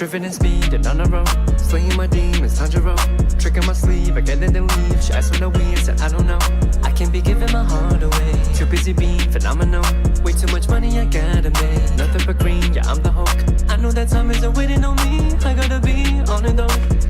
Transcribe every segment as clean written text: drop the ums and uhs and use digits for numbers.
Driven in speed and on the road, slaying my demons, Tanjiro. Trick in my sleeve, I get it and leave. She asked when the weed, said I don't know. I can't be giving my heart away. Too busy being phenomenal. Way too much money I gotta make. Nothing but green, yeah I'm the Hulk. I know that time isn't waiting on me. I gotta be on it though.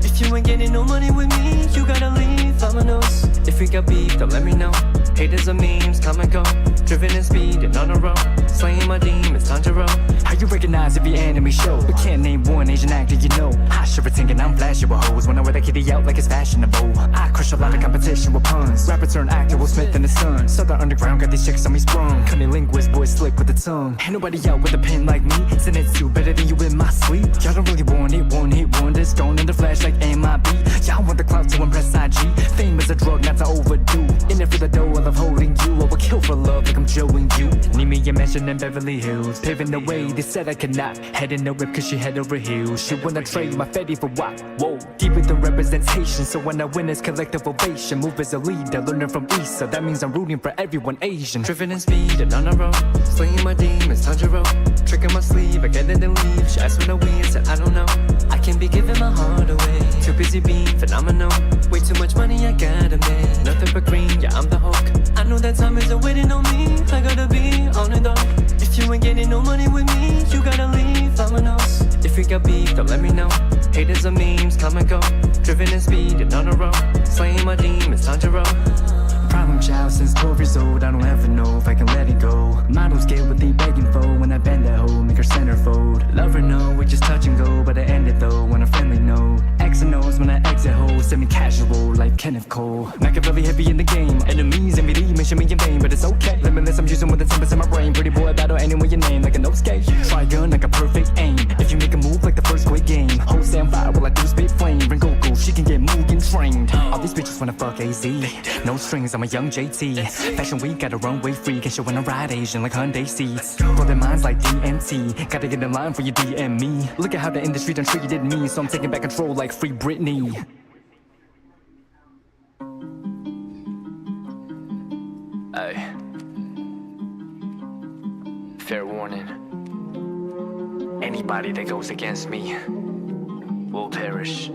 If you ain't getting no money with me, you gotta leave dominoes. If we got beef, don't let me know. Haters and memes, come and go. Driven in speed and on the road, slaying my demons, Tanjiro. How you recognize every anime show, but can't name one Asian actor you know? I sure thinking I'm flashy with hoes when I wear that kitty out like it's fashionable. I crush a lot of competition with puns. Rapper turned actor, Will Smith and his son. Southern underground got these chicks on me sprung. Cunning linguist, boy slick with the tongue. Ain't nobody out with a pen like me. Zenitsu better than you in my sleep. Y'all don't really want it, one hit wonders. Gone in the flash like MIB. Y'all want the clout to impress IG. Fame is a drug not to overdo. In it for the dough, I love holding you. I will kill for love like I'm Joe and you. Need me a mansion in Beverly Hills. Paving the way, they said I cannot. Head in the whip cause she head over heels. She wanna trade my Fetty for what? Whoa, deep with the representation. So when I win it's collective ovation. Move as a leader, learning from Issa. That means I'm rooting for everyone Asian. Driven in speed and on the road, slaying my demons, Tanjiro. Trick in my sleeve, I get it and leave. She asked when the weed, said I don't know. I can't be giving my heart away. Too busy being phenomenal. Way too much money I gotta make. Nothing but green, yeah I'm the Hulk. I know that time isn't waiting on me. I gotta be on it though. If you ain't getting no money with me, you gotta leave dominoes. If we got beef, don't let me know. Haters and memes, come and go. Driven in speed and on the road, slaying my demons, Tanjiro. Problem child since 12 years old, I don't ever know if I can let it go. Models get what they begging for when I bend that hoe, make her centerfold. Love her no, we just touch and go, but I end it though on a friendly note. X and O's when I exit hoes, semi-casual like Kenneth Cole. Machiavelli heavy in the game, enemies envy mention me in vain, but it's okay. Limitless, I'm using more than 10% my brain. Pretty boy battle anyone your name like a no skate. Try gun like a perfect aim. If you make a move like the first Squid Game, hoes stay on fire while I do spit flame. Bring Goku, she can get moved and trained. All these bitches wanna fuck AZ. No strings, I'm a young JT. Fashion week, got a runway free. Guess you wanna ride Asian like Hyundai seats. Golden minds like DMT. Gotta get in line for your DM me. Look at how the industry done treated me, so I'm taking back control like Free Britney. Ay. Fair warning. Anybody that goes against me will perish.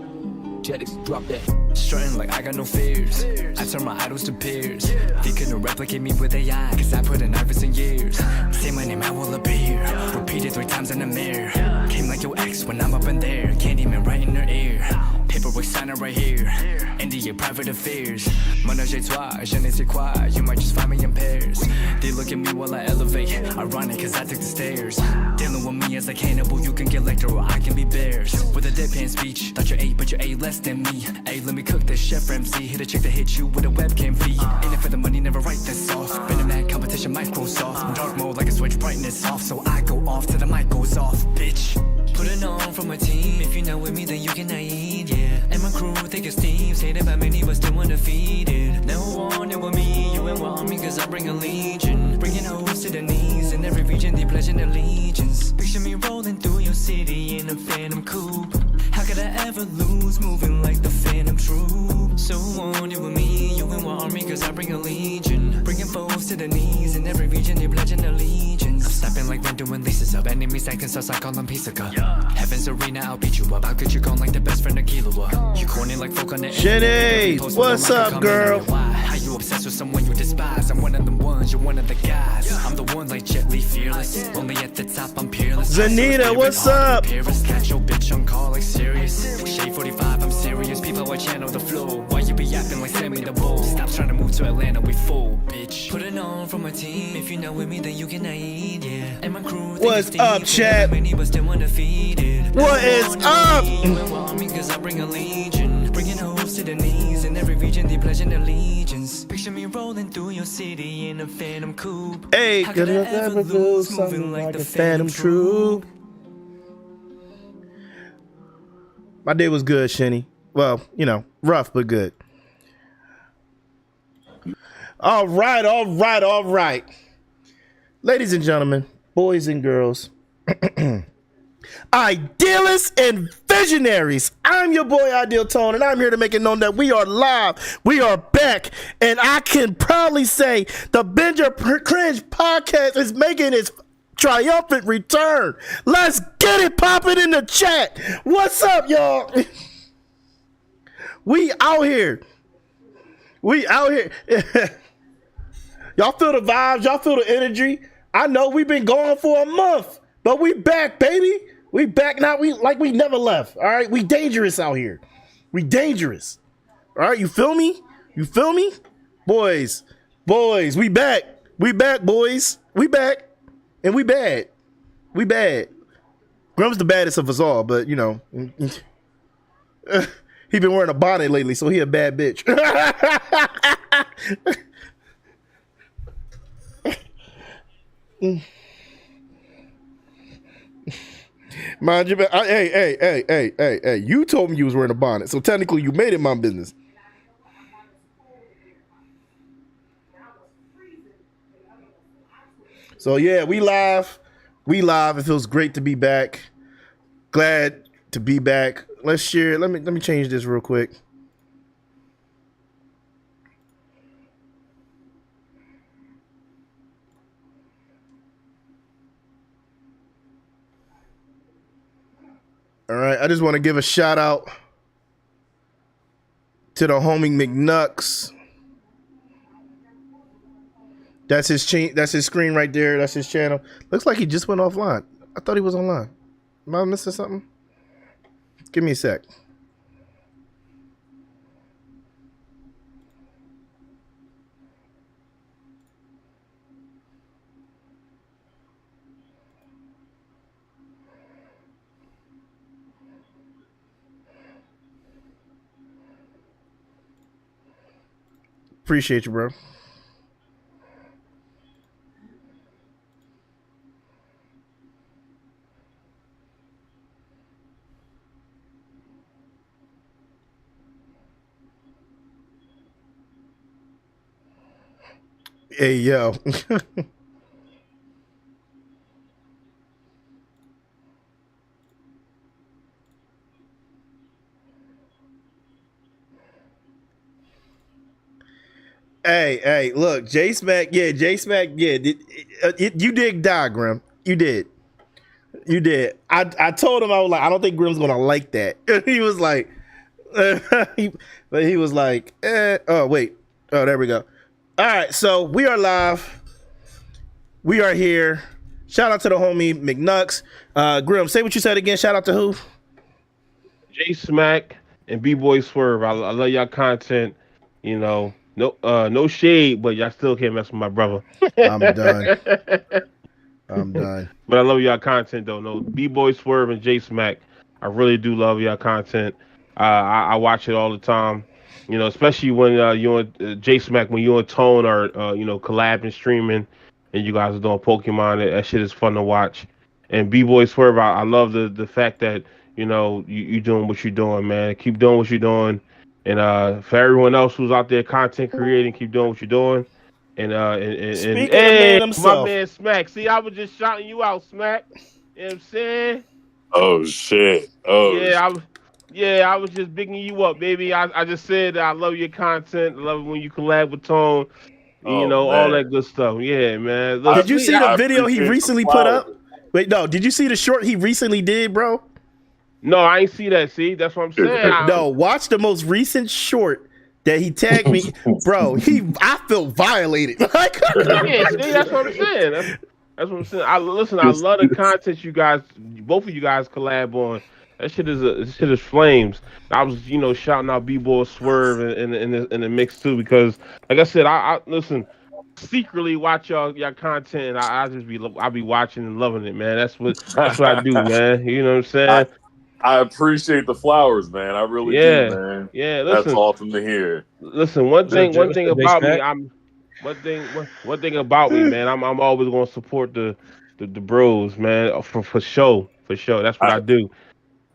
Jetix, drop that. Strutting like I got no fears. I turn my idols to peers. They couldn't replicate me with AI, cause I put in hours and years. Say my name, I will appear. Repeat it 3 times in the mirror. Came like your ex when I'm up in there. Can't even write in her ear. Paperwork signer right here. NDA private affairs. Menage a trois, je ne sais quoi. You might just find me in pairs. They look at me while I elevate. Ironic cause I took the stairs. Dealing with me as a cannibal, you can get Lecter or I can be bears. With a deadpan speech, thought you're 8 but you're 8 less than me. Hey, let me cook this chef MC. Hit a chick to hit you with a webcam feed. Ain't it for the money, never write this soft. Been a mad competition, Microsoft. Dark mode like a switch, brightness off. So I go off till the mic goes off, bitch. Put it on for my team. If you're not with me, then you cannot eat, yeah. And my crew take a steam. Hated by many, but still undefeated. Never want it with me. You ain't want me, cause I bring a legion. Bringing hoes to the knees. In every region, they pledging allegiance. Picture me rolling through your city in a phantom coupe. How could I ever lose? Moving like the phantom troop. So want it with me. You ain't want me, cause I bring a legion. Bringing foes to the knees. In every region, they pledging allegiance. I'm snapping like when doing leases up. Enemies acting sus, I call them piece of gut. Heaven's arena, I'll beat you up. How could you gone like the best friend of Killua? You corny like folk on the Shenny, what's up, girl? How you obsessed with someone you despise? I'm one of them ones, you're one of the guys. I'm the one like Jet Li fearless. Only at the top, I'm peerless. Zanita, what's up? Catch your bitch on call like serious. Shade 45, I'm serious. People watch channel the flow. Why you be acting like Sammy the Bull? Stop trying to move to Atlanta, we full, bitch. Put it on for my team. If you're not with me, then you cannot eat, yeah. And my crew, what's up, chat? What is up? Cause I bring a legion. Bringing hoes to the knees. In every region, they pledging allegiance. Picture me rolling through your city in a phantom coupe. Hey, could I ever do something like a phantom troop? My day was good, Shenny. Well, you know, rough, but good. All right. Ladies and gentlemen, boys and girls, idealists and visionaries. I'm your boy, Ideal Tone, and I'm here to make it known that we are live. We are back, and I can proudly say the Binge Cringe podcast is making its triumphant return. Let's get it popping in the chat. What's up, y'all? We out here. We out here. Y'all feel the vibes. Y'all feel the energy. I know we've been gone for a month, but we back, baby. We back now. We never left. All right. We dangerous out here. We dangerous. All right. You feel me? You feel me? Boys, we back. We back, boys. We back. And we bad. We bad. Grum's the baddest of us all, but you know, he been wearing a bonnet lately, so he a bad bitch. Mind you, hey, you told me you was wearing a bonnet, so technically you made it my business. So yeah, we live. It feels great to be back. Glad to be back. Let's share. Let me change this real quick. All right, I just want to give a shout out to the homie McNucks. That's his screen right there. That's his channel. Looks like he just went offline. I thought he was online. Am I missing something? Give me a sec. Appreciate you, bro. Hey, yo. Hey, look, J Smack, yeah. You did diagram. You did. I told him, I was like, I don't think Grim's gonna like that. He was like, he was like, oh wait, oh there we go. All right, so we are live. We are here. Shout out to the homie McNucks. Grim, say what you said again. Shout out to who? J Smack and B-Boy Swerve. I love y'all content. You know, no shade, but y'all still can't mess with my brother. I'm done. But I love y'all content though. No, B-Boy Swerve and J Smack. I really do love y'all content. I watch it all the time. You know, especially when you and J Smack, when you and Tone are collabing, streaming, and you guys are doing Pokemon. That shit is fun to watch. And B-Boy Swerve, I love the fact that you doing what you're doing, man. Keep doing what you're doing. And for everyone else who's out there content creating, keep doing what you're doing. And man himself. My man Smack. See, I was just shouting you out, Smack. You know what I'm saying? Oh shit. I was just bigging you up, baby. I just said that I love your content. I love it when you collab with Tone. All that good stuff. Yeah, man. Look, did you see the video he recently put up? Wait, no. Did you see the short he recently did, bro? No, I ain't see that. See, that's what I'm saying. No, watch the most recent short that he tagged me, bro. I feel violated. Yeah, see, that's what I'm saying. That's what I'm saying. I love the content you guys, both of you guys collab on. That shit is flames. I was, shouting out B-Boy Swerve in the mix too, because like I said, I listen, secretly watch y'all content. And I'll be watching and loving it, man. That's what I do, man. You know what I'm saying? I appreciate the flowers, man. I really do, man. Yeah, listen, that's awesome to hear. Listen, one thing about me, man. I'm always gonna support the bros, man, for show. That's what I do.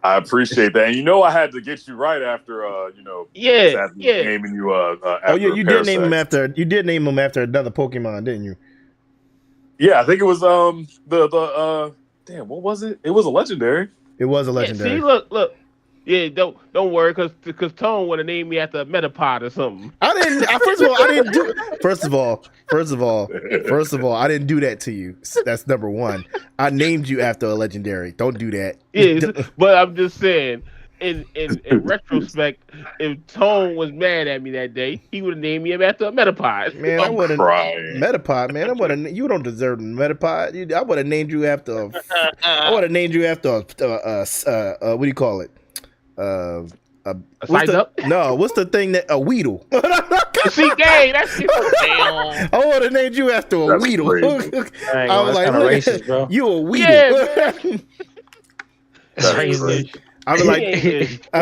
I appreciate that, and I had to get you right after, naming you. You did name him after. You did name him after another Pokemon, didn't you? Yeah, I think it was the damn. What was it? It was a legendary. It was a legendary. See, look. Yeah, don't worry, cause Tone would have named me after a Metapod or something. I didn't. First of all, I didn't do. First of all, I didn't do that to you. That's number one. I named you after a legendary. Don't do that. Yeah, but I'm just saying. In retrospect, if Tone was mad at me that day, he would have named me after a Metapod. Man, I wouldn't Metapod. Man, I wouldn't. You don't deserve a Metapod. I would have named you after. I would have named you after. What do you call it? A side up? No, what's the thing that a Weedle? See, gay. That's damn. I would have named you after a Weedle. I was like, racist, bro. You a Weedle? Yeah, That's racist. I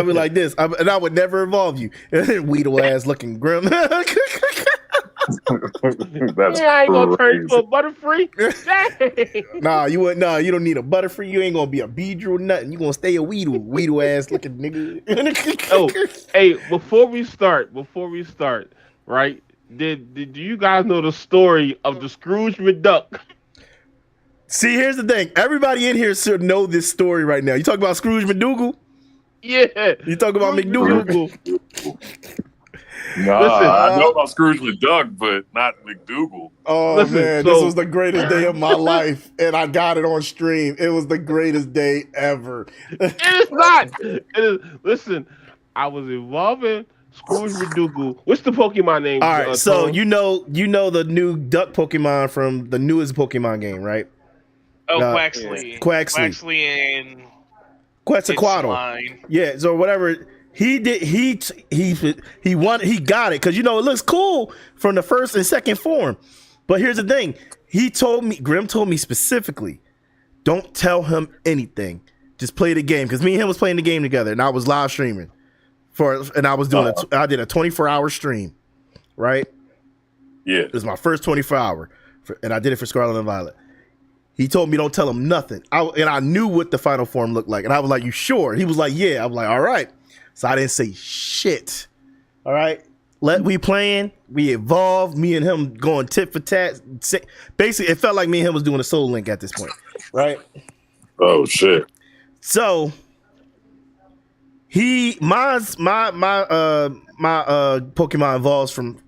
be like this, and I would never involve you. Weedle ass looking grim. That's I ain't gonna turn into a Butterfree. Nah, you wouldn't. Nah, you don't need a Butterfree. You ain't gonna be a Beedrill, nothing. You gonna stay a Weedle ass looking nigga. Oh, hey, before we start, right? Did you guys know the story of the Scrooge McDuck? See, here's the thing. Everybody in here should know this story right now. You talk about Scrooge McDougal? Yeah. You talk about McDougal? Nah, I know about Scrooge McDuck, but not McDougal. Oh, listen, man, this was the greatest day of my life, and I got it on stream. It was the greatest day ever. It is not. It is. Listen, I was involving Scrooge McDougal. What's the Pokemon name? All right, so you know the new duck Pokemon from the newest Pokemon game, right? Oh, Quaxley. Quaxley and Quetzalcoatl. Yeah, so whatever he did, he won. He got it because it looks cool from the first and second form. But here's the thing: Grim told me specifically, don't tell him anything. Just play the game because me and him was playing the game together, and I was live streaming and I was doing I did a 24-hour stream, right? Yeah, it was my first 24-hour, and I did it for Scarlet and Violet. He told me don't tell him nothing. I knew what the final form looked like. And I was like, you sure? He was like, yeah. I was like, all right. So I didn't say shit. All right. We playing. We evolved. Me and him going tit for tat. Basically, it felt like me and him was doing a soul link at this point. Right? Oh, shit. So my Pokemon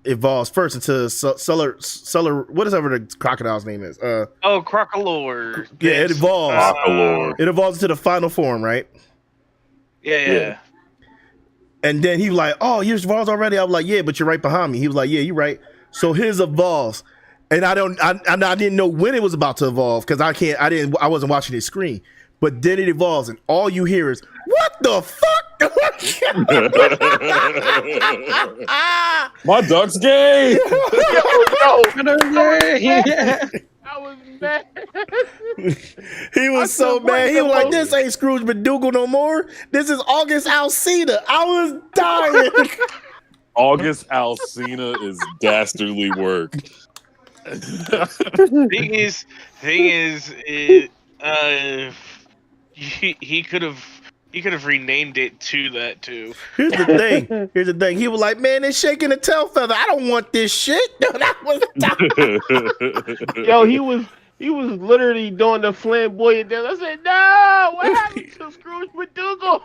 evolves first into Celer, whatever the crocodile's name is. Crocolore. Yeah, it evolves. It evolves into the final form, right? Yeah. And then he was like, "Oh, yours evolves already." I was like, "Yeah, but you're right behind me." He was like, "Yeah, you're right." So his evolves, and I didn't know when it was about to evolve because I wasn't watching his screen. But then it evolves, and all you hear is, "What the fuck?" My duck's gay. I was mad. He was so mad. He was like, "This ain't Scrooge McDougal no more. This is August Alsina." I was dying. August Alsina is dastardly work. Thing is, he could have renamed it to that too. Here's the thing. He was like, "Man, it's shaking a tail feather. I don't want this shit." Yo, he was literally doing the flamboyant dance. I said, "No, what happened to Scrooge McDougal?"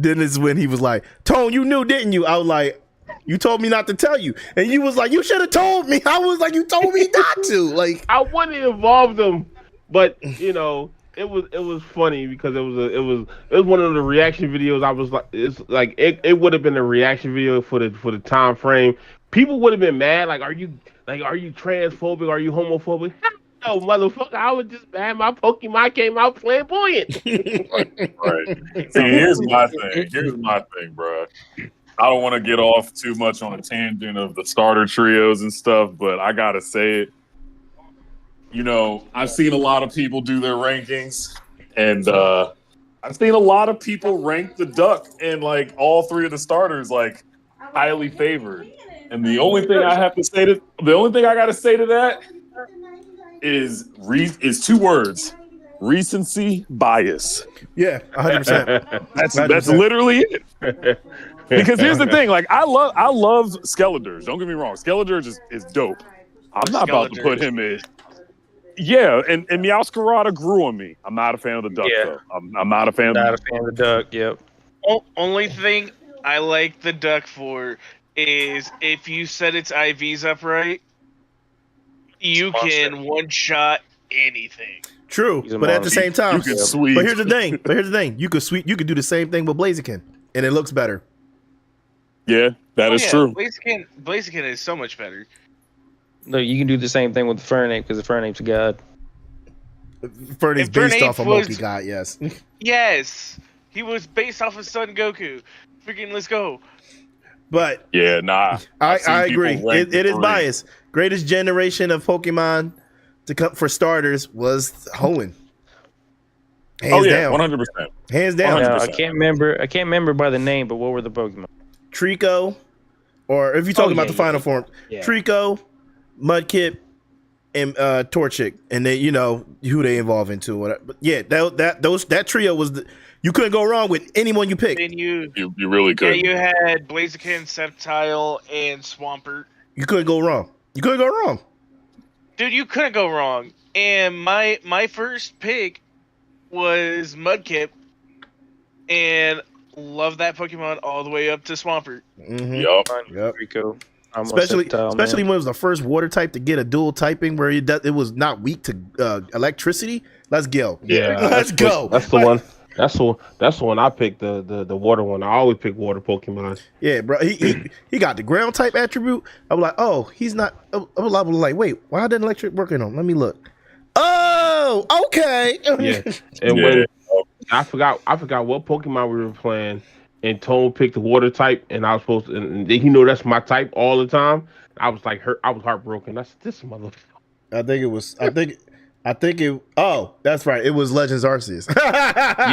Then is when he was like, "Tone, you knew, didn't you?" I was like, "You told me not to tell you," and you was like, "You should have told me." I was like, "You told me not to." Like, I wanted to involve them, but It was funny because it was one of the reaction videos. I was like, it would have been a reaction video for the time frame. People would have been mad. Like, are you transphobic? Are you homophobic? No, motherfucker. I was just mad. My Pokemon came out flamboyant. Right. See, here's my thing, bro. I don't want to get off too much on a tangent of the starter trios and stuff, but I gotta say it. I've seen a lot of people do their rankings, and I've seen a lot of people rank the duck and like all three of the starters like highly favored. And the only thing I gotta say to that is two words: recency bias. Yeah, 100%. That's literally it. Because here's the thing: like I love Skeletors. Don't get me wrong, Skeletors is dope. I'm not about to put him in. Yeah, and Meowscarada grew on me. I'm not a fan of the duck, Yeah. though. I'm not a fan Not of a fan of the duck. Yep. Only thing I like the duck for is if you set its IVs up right, you It's a monster. can one shot anything. True, He's a but at the monster. same time, You can sweep. But here's the thing. You could do the same thing with Blaziken, and it looks better. Yeah, that is true. Blaziken is so much better. No, you can do the same thing with the Fernape because the Fernape's a god. Fernie's If based Fernape off of was- Monkey God, yes. Yes, he was based off of Son Goku. Freaking let's go. But Yeah, nah. I've seen I people agree. rank It is three. biased. Greatest generation of Pokemon to come for starters was Hoenn. Hands down. 100%. Hands down. 100%. Now, I can't remember by the name, but what were the Pokemon? Trico, or if you're talking about the final form, Yeah. Trico, Mudkip, and Torchic, and then you know who they evolve into. Whatever. But yeah, that trio was you couldn't go wrong with anyone you picked. Then you really could. you had Blaziken, Sceptile, and Swampert. You couldn't go wrong. You couldn't go wrong. Dude, you couldn't go wrong. And my first pick was Mudkip, and love that Pokemon all the way up to Swampert. Mm-hmm. Yup. Rico. Especially when it was the first water type to get a dual typing where it was not weak to electricity. Let's go. Yeah, let's go. That's the one. That's the one I picked. The water one. I always pick water Pokemon. Yeah, bro. He got the ground type attribute. I was like, oh, he's not. I was like, wait, why didn't electric work on him? Let me look. Oh, okay. Yeah, and when I forgot what Pokemon we were playing, and Tone picked the water type, and I was supposed to, and he knew that's my type all the time. I was like, I was heartbroken. I said, this motherfucker. I think it. Oh, that's right. It was Legends Arceus.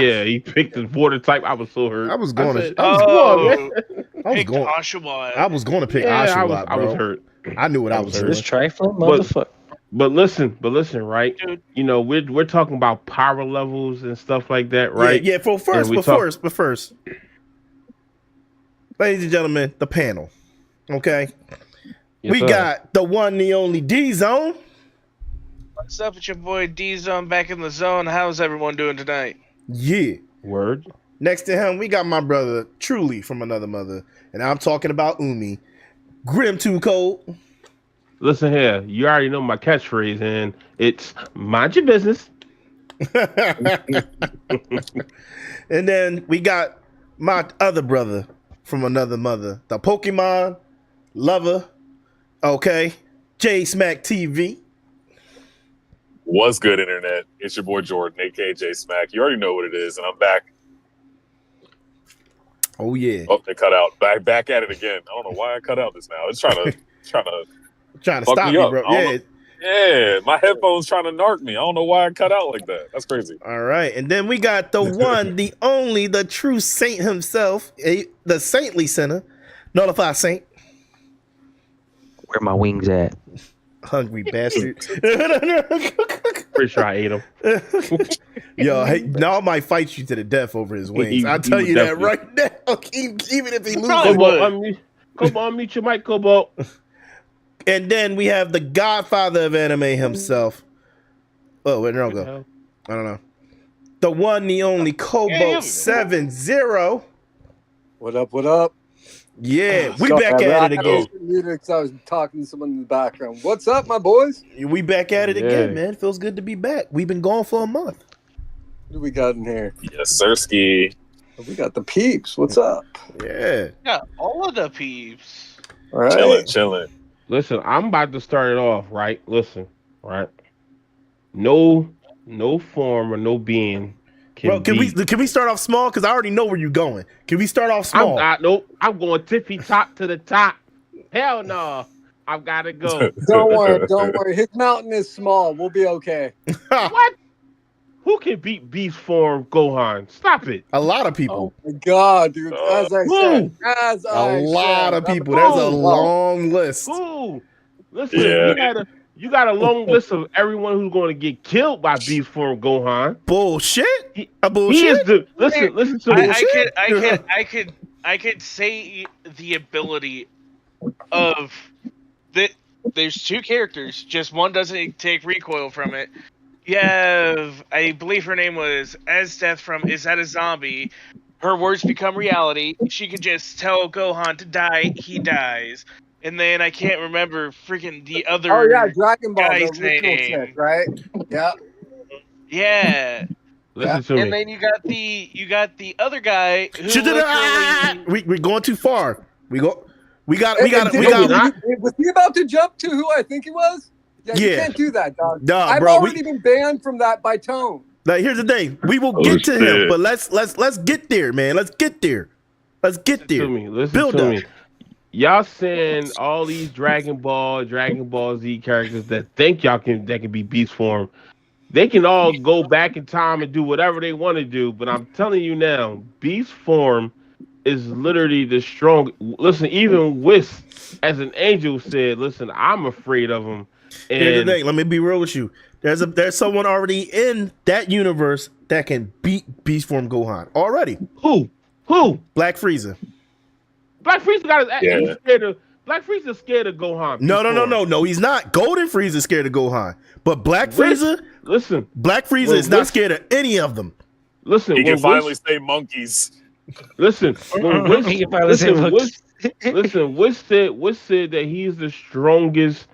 Yeah, he picked the water type. I was so hurt. I was going said, to. Picked Oshawott. I was going to pick yeah, Oshawott, I bro. was hurt. I knew what I was This doing. trifling motherfucker. But listen, right? Dude. You know, we're talking about power levels and stuff like that, right? Yeah. But first, ladies and gentlemen, the panel. Okay, Yes, we sir. got the one, the only D Zone. What's up with your boy D-Zone back in the zone? How's everyone doing tonight? Yeah. Word. Next to him, we got my brother, truly from another mother, and I'm talking about Umi. Grim Too Cold. Listen here, you already know my catchphrase, and it's mind your business. And then we got my other brother from another mother, the Pokemon lover. Okay, J Smack TV. What's good, internet? It's your boy Jordan, aka J Smack. You already know what it is, and I'm back. Oh yeah, Oh, they cut out. Back at it again. I don't know why I cut out this now. It's trying to trying to fuck stop me me, up. bro. I don't Yeah. Yeah, my headphones trying to narc me. I don't know why I cut out like that. That's crazy. All right, and then we got the one, the only, the true saint himself, the saintly sinner, Nullify Saint. Where my wings at? Hungry bastard. Pretty sure I ate him. Yo, hey, now I might fight you to the death over his wings. I'll tell he you that definitely- right now. Even if he loses. Cobalt, unmute your mic, Cobalt. And then we have the godfather of anime himself. Oh, where did I go? I don't know. The one, the only Cobalt 70. What up? What up? Yeah, we Sorry, back at it I again. was muted because I was talking to someone in the background. What's up, my boys? We back at it Yeah. again, man. Feels good to be back. We've been gone for a month. What do we got in here? Yes, Sirski. We got the peeps. What's up? Yeah. Yeah, all of the peeps. All right. Chilling. Listen, I'm about to start it off, right? Listen, right? No form or no being Bro, can we start off small? Because I already know where you're going. Can we start off small? I'm going tippy top to the top. Hell no. I've got to go. Don't worry. Don't worry. His mountain is small. We'll be okay. What? Who can beat Beast Form Gohan? Stop it. A lot of people. Oh my God, dude. As I said. A lot of people. There's a long list. Who? Listen, Yeah. you got a long list of everyone who's going to get killed by Beast Form Gohan. Bullshit. He Bullshit. is the listen to this. I could say the ability of there's two characters. Just one doesn't take recoil from it. You have, I believe her name was Death from Is That a Zombie? Her words become reality. She could just tell Gohan to die, he dies. And then I can't remember freaking the other Oh yeah, Dragon Ball, the guy's original name. chick, right? Yeah. Yeah. Listen to And me. then you got the other guy who literally, We're going too far. We got Was he about to jump to who I think he was? Yeah, you Yeah. can't do that, dog. Nah, I've bro, already been banned from that by Tone. Like, here's the thing. We will get to him, but let's get there, man. Let's get there. Listen Build to up. me. Y'all saying all these Dragon Ball Z characters that think that can be beast form. They can all go back in time and do whatever they want to do, but I'm telling you now, beast form is literally the strong. Listen, even Whis, as an angel, said, "Listen, I'm afraid of him." Here's And the thing. Let me be real with you. There's someone already in that universe that can beat Beast Form Gohan already. who? Black Frieza. Black Frieza got his ass. Yeah. He's scared of. Black Frieza's scared of Gohan. No. He's not. Golden Frieza's scared of Gohan, but Black Frieza Well, is not scared of any of them. Listen, He can when finally Whis- say monkeys. Listen, when Whis- He can finally say Whis said that he's the strongest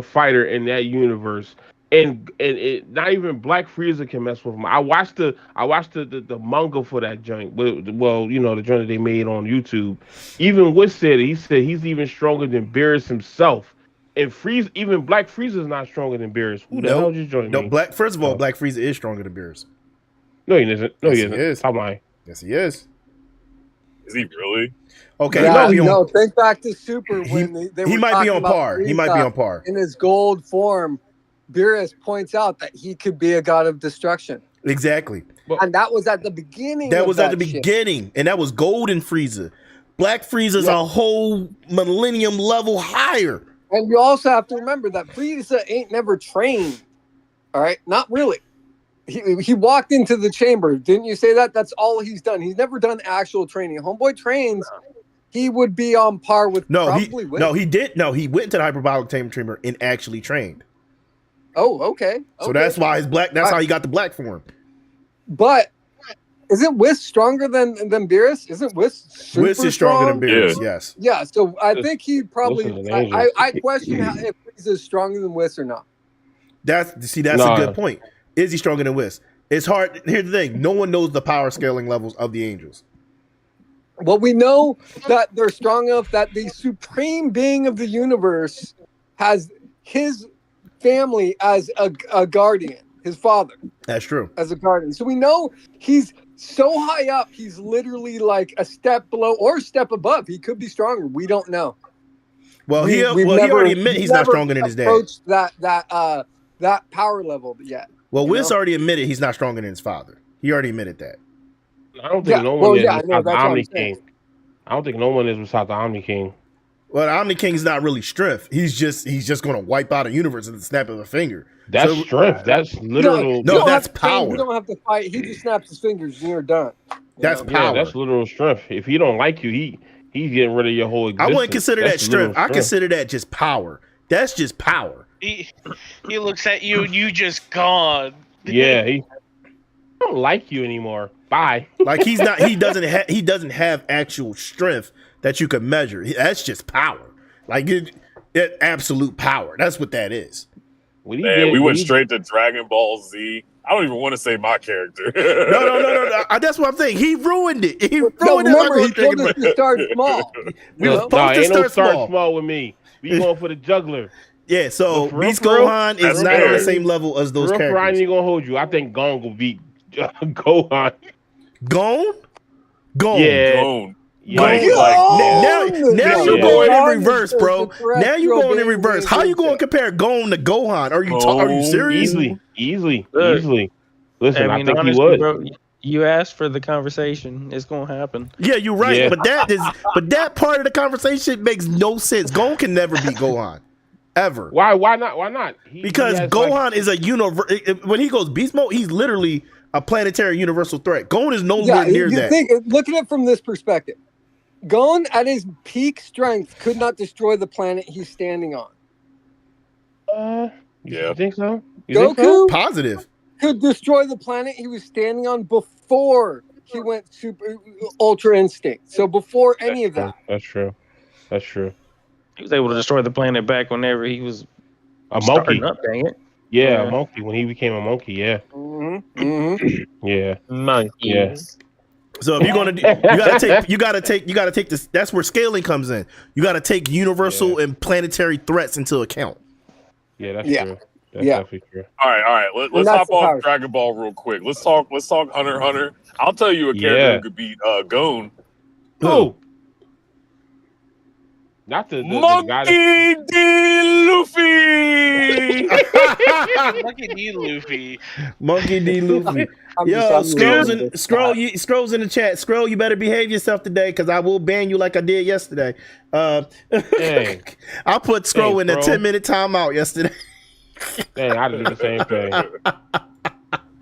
fighter in that universe. And it, not even Black Frieza can mess with him. I watched the manga for that joint. Well, you know, the joint that they made on YouTube. Even Whis said it. He said he's even stronger than Beerus himself. And even Black Frieza is not stronger than Beerus. Who the hell just joined me? First of all, Black Frieza is stronger than Beerus. No, he isn't. No, Yes, he isn't. he is. Stop lying. Yes, he is. Is he really? Okay, Yeah, he might be on- think back to Super when they he were might be talking on about par. He might be Frieza on par. in his gold form. Beerus points out that he could be a god of destruction, Exactly. and that was at the beginning. That of was at the shit. beginning, and that was Golden Frieza. Black Frieza's a whole millennium level higher. And you also have to remember that Frieza ain't never trained. All right, not really. He walked into the chamber. Didn't you say that? That's all he's done. He's never done actual training. Homeboy trains. He would be on par with he did. No, he went into the hyperbolic chamber and actually trained. Oh, okay. So that's why he's black. That's how he got the black form. But isn't Whis stronger than Beerus? Isn't Whis Whis is stronger than Beerus. Yeah. Yes. Yeah, so I think he probably. Whis is an angel. I question if Frieza is stronger than Whis or not. That's a good point. Is he stronger than Whis? It's hard. Here's the thing. No one knows the power scaling levels of the angels. Well, we know that they're strong enough that the supreme being of the universe has his family as a guardian, his father That's true. as a guardian. So we know he's so high up, he's literally like a step below or a step above. He could be stronger. We don't know. Well, he already admitted he's not stronger than his dad. Approached that power level yet. Well, Whis already admitted he's not stronger than his father. He already admitted that. I don't think Yeah, no well, one is yeah, I know, without the that's what I'm Omni saying. King. I don't think no one is without the Omni King. Well, the Omni King's not really strength. He's just going to wipe out a universe at the snap of a finger. That's strength. That's literal. No, You don't that's have to train, power. You don't have to fight. He just snaps his fingers and you're done. That's know? Yeah, power. that's literal strength. If he don't like you, he's getting rid of your whole I existence. wouldn't consider that That's strength. literal I consider that just power. That's just power. he looks at you and you just gone. Yeah, I don't like you anymore. Bye. Like he doesn't have actual strength that you can measure. That's just power. Like it absolute power. That's what that is. Man, we went straight to Dragon Ball Z. I don't even want to say my character. No. That's what I'm saying. He ruined it. He ruined Remember, it. he told us to start small. We were No, supposed to ain't no start small. with me. We going for the juggler. Yeah, so For real, Beast for real? Gohan is That's not on fair. the same level as those Real I characters. ain't gonna hold you. I think Gon will beat Gohan. Gone? Yeah. Gone. Yeah. Like, Now you're Yeah. going in reverse, bro. It's the Now you're going in terrestrial reverse. How you going to compare Gon to Gohan? Are you serious? Easily. Look, Listen, I, think honestly, he would. bro, you asked for the conversation. It's gonna happen. Yeah, you're right. Yeah. But that part of the conversation makes no sense. Gon can never beat Gohan. Ever. Why not? Because Gohan is a when he goes beast mode, he's literally a planetary universal threat. Gon is nowhere near that. Look at it from this perspective. Gon at his peak strength could not destroy the planet he's standing on. You think so? Goku Positive. could destroy the planet he was standing on before he went super ultra instinct. So before any of that. That's true. That's true. He was able to destroy the planet back whenever he was A monkey. starting up, dang it. Yeah, a monkey. When he became a monkey, yeah. Mm-hmm. Mm-hmm. Yeah. Monkey. Yeah. So if you're gonna, you gotta take this. That's where scaling comes in. You gotta take universal and planetary threats into account. Yeah, that's true. That's definitely true. All right. Let's hop off Dragon Ball real quick. Let's talk Hunter x Hunter. I'll tell you a character who could beat Gon. Who? Not the Monkey guy D. Luffy. Monkey D. Luffy. Monkey D. Luffy. Yo, scrolls in the chat. Scroll, you better behave yourself today, because I will ban you like I did yesterday. Hey. I put Scroll in a 10-minute timeout yesterday. Dang, I did the same thing.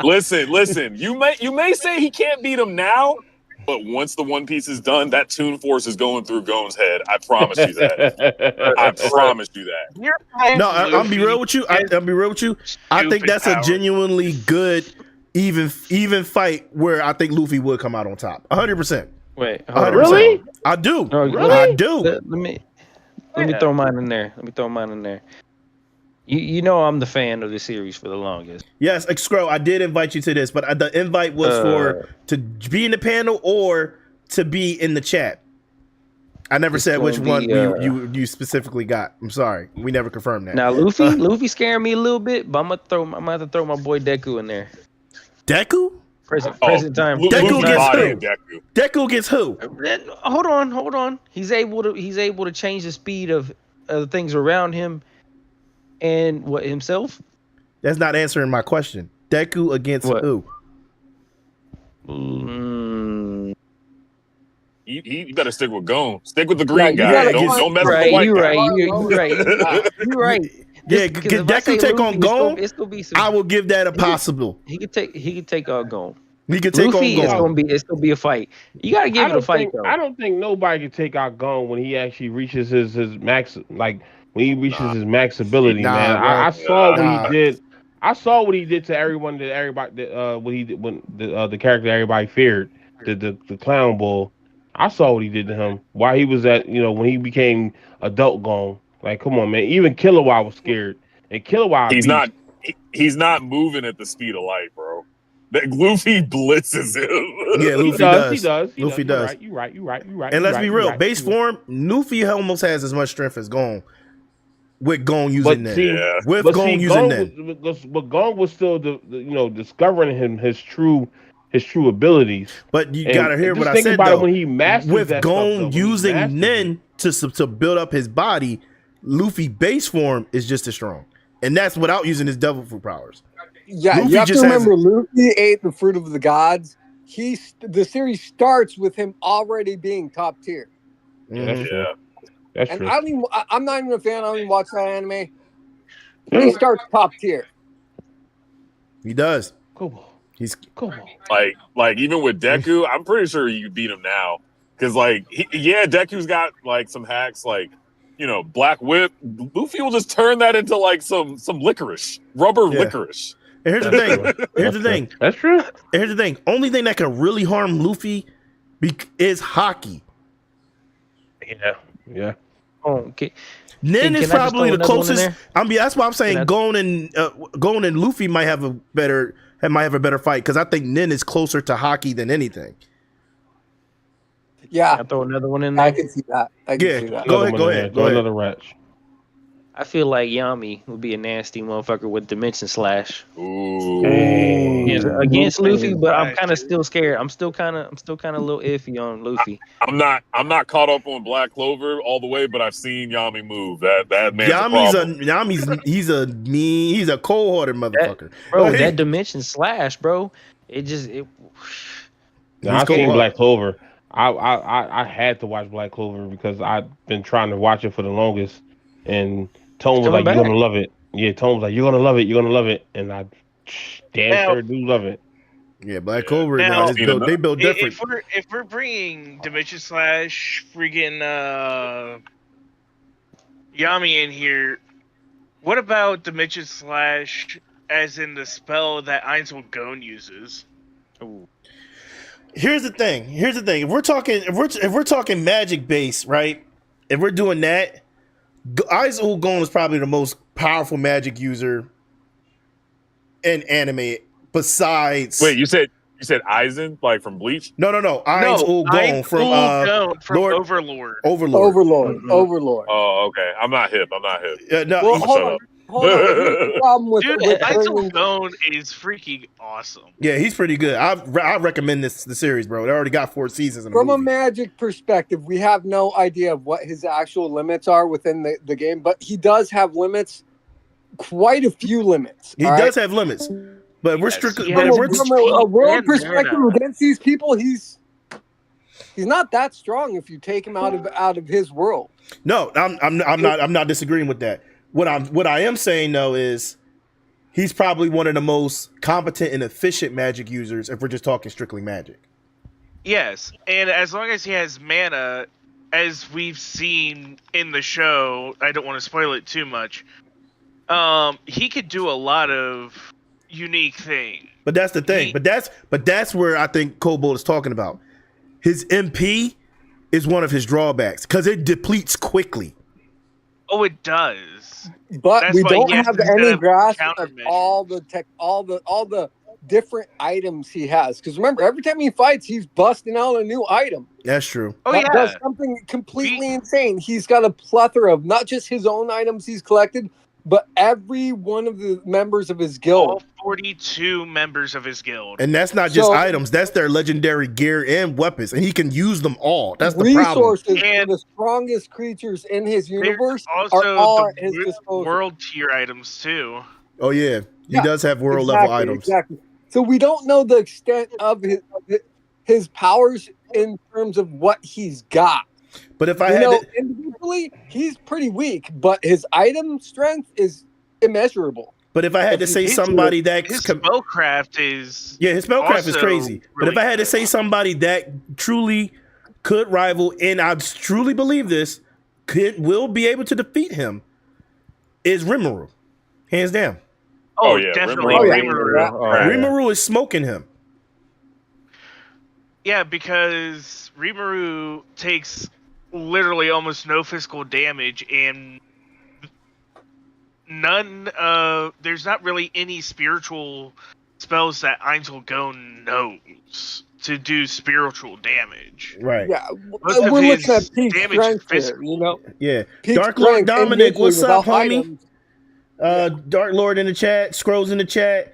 Listen. You may say he can't beat him now, but once the One Piece is done, that Toon Force is going through Gon's head. I promise you that. I promise you that. No, I'll be real with you. I'll be real with you. I think that's a genuinely good, even fight where I think Luffy would come out on top. 100%. Wait, 100%. Really? I do. No, really? I do. Let me throw mine in there. You know I'm the fan of the series for the longest. Yes, Scroll, I did invite you to this, but the invite was for to be in the panel or to be in the chat. I never said which one you specifically got. I'm sorry, we never confirmed that. Now Luffy scaring me a little bit, but I'm gonna have to throw my boy Deku in there. Deku? Present time. Deku gets who? Deku gets who? Hold on. He's able to change the speed of the things around him. And what, himself? That's not answering my question. Deku against who? You got to stick with Gon. Stick with the green guy. Don't mess with the white guy. You're right. Yeah, can Deku take on Gon? I will give that a possible. He could take on Gon. He could take Luffy, on Gon. It's gonna be a fight. You gotta give it a fight, though. I don't think nobody can take out Gon when he actually reaches his max, like when he reaches his max ability, man. I saw what he did. I saw what he did to everyone what he did when the character everybody feared, the clown bull. I saw what he did to him while he was at, when he became adult Gon. Like, come on, man. Even Killua was scared. And Killua he's not moving at the speed of light, bro. Luffy blitzes him. Yeah, Luffy does. Luffy does. You're right. And let's be real. Base form, Luffy almost has as much strength as Gon. With Gon using that. With Gon using that. But Gon was still discovering his true abilities. But you gotta hear what I said though. When he mastered with that Gon stuff, using Nen to build up his body, Luffy base form is just as strong. And that's without using his devil fruit powers. Yeah, Luffy you have to remember Luffy ate the fruit of the gods. The series starts with him already being top tier. Yeah. That's and true. I'm not even a fan. I don't even watch that anime. He starts top tier. He does. Cool. He's cool. Like even with Deku, I'm pretty sure you beat him now. Because Deku's got like some hacks, like Black Whip. Luffy will just turn that into like some licorice, licorice. And here's the thing. That's true. And here's the thing. Only thing that can really harm Luffy is hockey. Yeah. Okay. Nen is probably the closest. That's why I'm saying Gon and Luffy might have a better fight, because I think Nen is closer to hockey than anything. Yeah, I'll throw another one in there. I can see that. Go ahead. Go another ratch. I feel like Yami would be a nasty motherfucker with Dimension Slash. Ooh. Against Luffy, but I'm kind of still scared. I'm still kind of a little iffy on Luffy. I'm not caught up on Black Clover all the way, but I've seen Yami move. That man's he's a cold-hearted motherfucker. That Dimension Slash, bro. I've seen Black Clover. I had to watch Black Clover because I've been trying to watch it for the longest. And Tone was like, "You're gonna love it." Yeah, Tone was like, "You're gonna love it. You're gonna love it." And I damn sure do love it. Yeah, Black Cobra. Now, They built different. If we're bringing Dimension Slash, freaking Yami in here, what about Dimension Slash as in the spell that Ainsel Gon uses? Ooh. Here's the thing. If we're talking magic base, right? If we're doing that, Aizel Gon is probably the most powerful magic user in anime. Besides, Wait, you said Aizen like from Bleach? No. Aizel Gon from Lord Overlord. Overlord. Oh, okay. I'm not hip. No, Well, hold on. Here's the problem with Dude, with Aizel bringing- Gon is freaking awesome. yeah, he's pretty good. I recommend the series, bro. They already got 4 seasons. In the From a movie. magic perspective, we have no idea of what his actual limits are within the game, but he does have limits, quite a few limits. He does have limits, but we're strictly. he But has if we're From a world and perspective mana. against these people, he's not that strong if you take him out of his world. no, I'm not disagreeing with that. What I am saying though is he's probably one of the most competent and efficient magic users if we're just talking strictly magic. Yes, and as long as he has mana, as we've seen in the show, I don't want to spoil it too much. He could do a lot of unique things. But that's the thing. But that's where I think Cobalt is talking about. His MP is one of his drawbacks because it depletes quickly. Oh, it does. But That's we why don't he has have to set any up grasp of countermeasures. all the different items he has. Because remember, every time he fights, he's busting out a new item. That's true. Oh That yeah. does something completely insane. He's got a plethora of not just his own items he's collected, but every one of the members of his All guild. 42 members of his guild. And that's not just So- items. That's their legendary gear and weapons. And he can use them all. That's the problem. Resources for And the strongest creatures in his There's universe also are all at his the disposal. world tier items too. Oh, yeah. He Yeah, does have world level items. Exactly. So we don't know the extent of his powers in terms of what he's got. But if I You had know, to, individually, he's pretty weak, but his item strength is immeasurable. but if I had to say His somebody that His spellcraft is yeah, his spellcraft is also crazy. But if really I had to good. say somebody that truly could rival, and I truly believe this, will be able to defeat him, is Rimuru, hands down. Oh, yeah, definitely Rimuru. Rimuru. Oh, yeah. Rimuru is smoking him. Yeah, because Rimuru takes literally almost no physical damage, and there's not really any spiritual spells that Ainsel Gon knows to do spiritual damage. Right. Yeah, Most of we're his looking at peak damage strength is here, you know. Yeah. Peak Dark Lord strength Dominic, what's individually up, without homie? items. Dark Lord in the chat, Scrolls in the chat.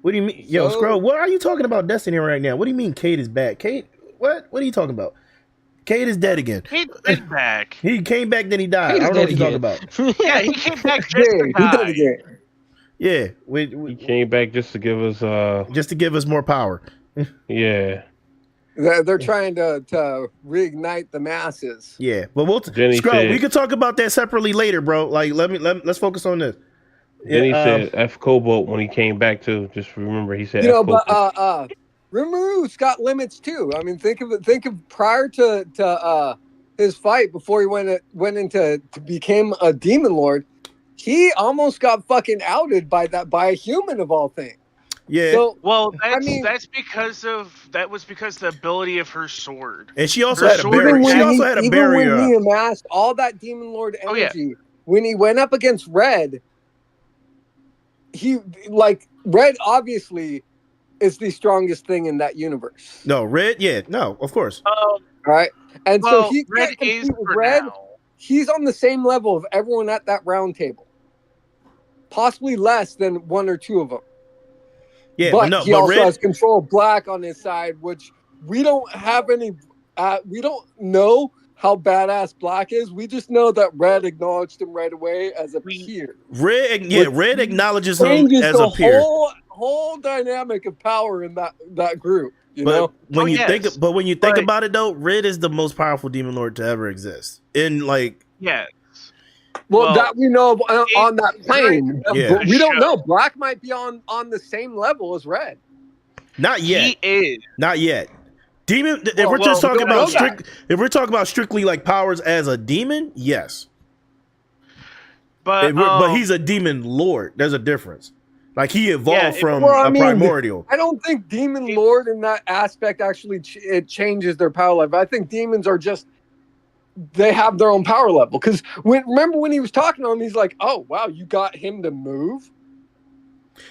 What do you mean? Yo, So- Scroll, what are you talking about Destiny right now? What do you mean Kate is back? Kate, what? What are you talking about? Kate is dead again. He's been back. He came back, then he died. Kate I is don't know what dead you're talking about. Yeah, he came back just Yeah, to he did die. it again. Yeah, He came back just to give us just to give us more power. yeah. They're trying to reignite the masses. Yeah, but we'll Then he Scroll. said- We could talk about that separately later, bro. Like, let's focus on this. Then he Yeah, said F Cobalt when he came back too. Just remember he said You know, F but Cobalt. Rimuru's got limits too. I mean, think of prior to his fight before he went into became a demon lord. He almost got fucking outed by a human of all things. yeah. So Well, I mean- that was because the ability of her sword. And she also Her had a sword barrier. was- She also had a even barrier. when he up. amassed all that demon lord Oh, yeah. energy, when he went up against Red, Red obviously is the strongest thing in that universe, No, Red. Yeah, no, of course. right? And Well, so he Red can't is compete with for Red. now. He's on the same level of everyone at that round table, possibly less than one or two of them. Yeah, but but no, he but also Red. has control of Black on his side, which we don't have any. We don't know how badass Black is. We just know that Red acknowledged him right away as a peer. Red acknowledges him Changes as the a peer. whole dynamic of power in that group. You But know, when Oh, you yes. think But- about it though, Red is the most powerful demon lord to ever exist. In like, Yes. well, Well, that we know of on that plane, Yeah. but we don't know. Black might be on the same level as Red. Not yet. He is. Not yet. Demon. If we're well, just talking we don't know about if we're talking about strictly like powers as a demon, yes. But he's a demon lord. There's a difference. Like he evolved from primordial. I don't think demon lord in that aspect actually it changes their power level. I think demons are just they have their own power level. Because remember when he was talking to him, he's like, "Oh wow, you got him to move."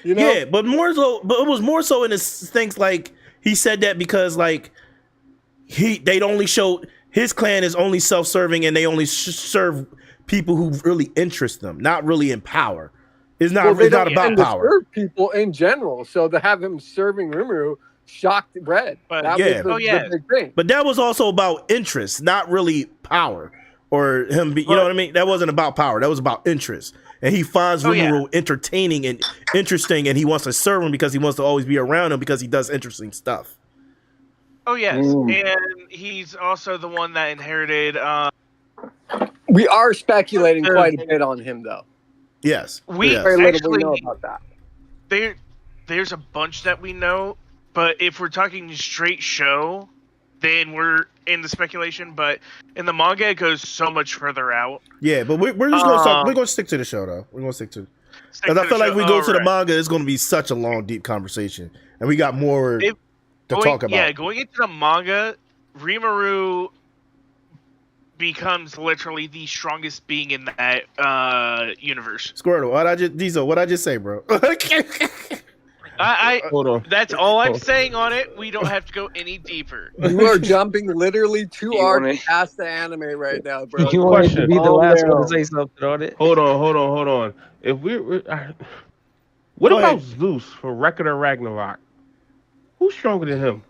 You know? Yeah, but it was more so in his things like he said that because like they'd only show his clan is only self-serving and they only serve people who really interest them, not really in power. It's not about power. Serve people in general, so to have him serving Rimuru shocked Red. But that was the big thing. But that was also about interest, not really power or him. You know what I mean? That wasn't about power. That was about interest. And he finds Rimuru entertaining and interesting, and he wants to serve him because he wants to always be around him because he does interesting stuff. Oh yes, and he's also the one that inherited. We are speculating quite a bit on him, though. Yes, we actually know about that. There's a bunch that we know, but if we're talking straight show, then we're in the speculation. But in the manga, it goes so much further out. Yeah, but we're just gonna we're gonna stick to the show though. We're gonna stick to because I feel like we go to the manga, it's gonna be such a long, deep conversation, and we got more to talk about. Yeah, going into the manga, Rimuru becomes literally the strongest being in that universe. Squirtle, what'd I just say, bro? Hold on. That's all I'm saying on it. We don't have to go any deeper. You are jumping literally too hard past the anime right now, bro. You want to be the last one to say something on it? Hold on. If what about Zeus for Record of Ragnarok? Who's stronger than him?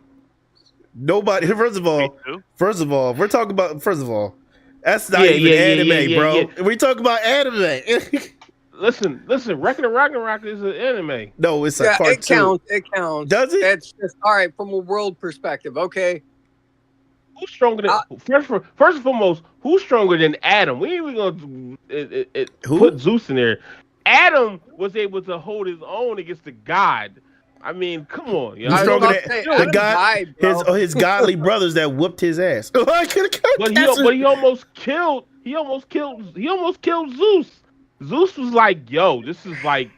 Nobody. First of all, we're talking about. That's not even anime, bro. Yeah. We talk about anime. Listen. Record of Ragnarok is an anime. No, it's a cartoon. It counts. Does it? It's just all right from a world perspective. Okay. Who's stronger than first and foremost? Who's stronger than Adam? We ain't even gonna put Zeus in there. Adam was able to hold his own against the god. I mean, come on. He's stronger than the god. His godly brothers that whooped his ass. But he almost killed. He almost killed Zeus. Zeus was like, "Yo, this is like,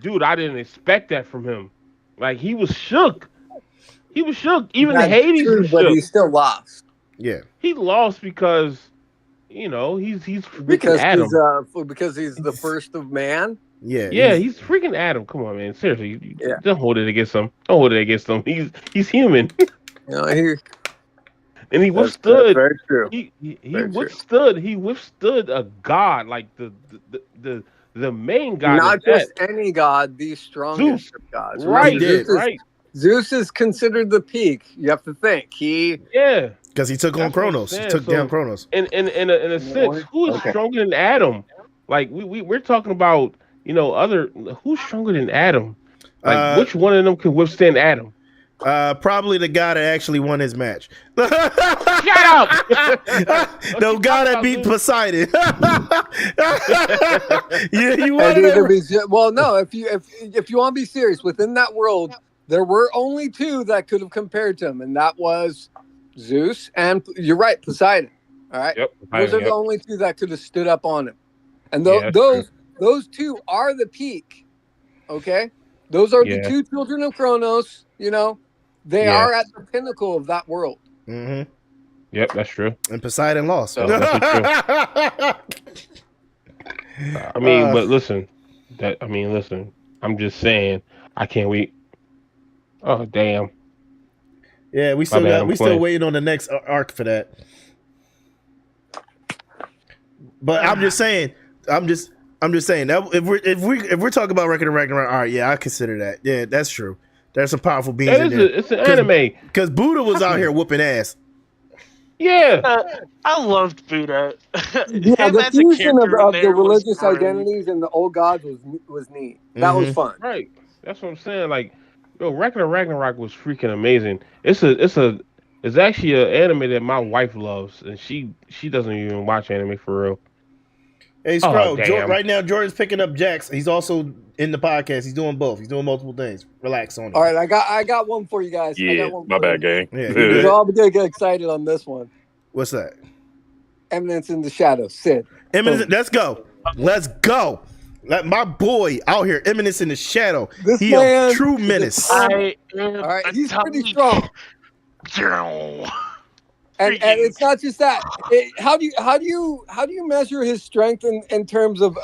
dude, I didn't expect that from him." Like he was shook. Even Hades was shook. But he still lost. Yeah, he lost because he's because Adam. Because he's the first of man. Yeah, he's freaking Adam. Come on, man. Seriously, don't hold it against him. Don't hold it against him. He's human. And he withstood. That's very true. He withstood. He withstood a god like the main god. Not just any god, the strongest Zeus. of gods. Right. Zeus is considered the peak. You have to think because he took on Kronos. He took down Kronos. In a sense, who is stronger than Adam? Like we're talking about. Who's stronger than Adam? Like, which one of them can withstand Adam? Probably the guy that actually won his match. Shut up! The guy that beat Poseidon. You well, no. If you want to be serious, within that world, there were only two that could have compared to him, and that was Zeus and you're right, Poseidon. All right, those are the only two that could have stood up on him, and those two are the peak. Okay, those are the two children of Kronos. They are at the pinnacle of that world. Mm-hmm. Yep, that's true. And Poseidon lost. So. I mean, but listen. I'm just saying. I can't wait. Oh damn. Yeah, we still waiting on the next arc for that. But I'm just saying that if we're talking about Record of Ragnarok, all right, yeah, I consider that. Yeah, that's true. There's some powerful beings in there. It's an anime. Because Buddha was out here whooping ass. Yeah, I loved Buddha. The fusion of the religious identities and the old gods was neat. That was fun. Right. That's what I'm saying. Like, Record of Ragnarok was freaking amazing. It's actually an anime that my wife loves, and she doesn't even watch anime for real. Hey, Oh, Scro, damn. right now Jordan's picking up Jax. He's also in the podcast. He's doing both. He's doing multiple things. Relax on it. All right, I got one for you guys. I Yeah, got one my for bad, you. gang. Yeah, you Because good. I'll be gonna get excited on this one. What's that? Eminence in the Shadows, Sid. Eminence, let's go. Let's go. Let my boy out here, Eminence in the Shadow. This He man a true is a menace. top- I am All right, a he's pretty tummy- strong. And it's not just that. How do you measure his strength in terms of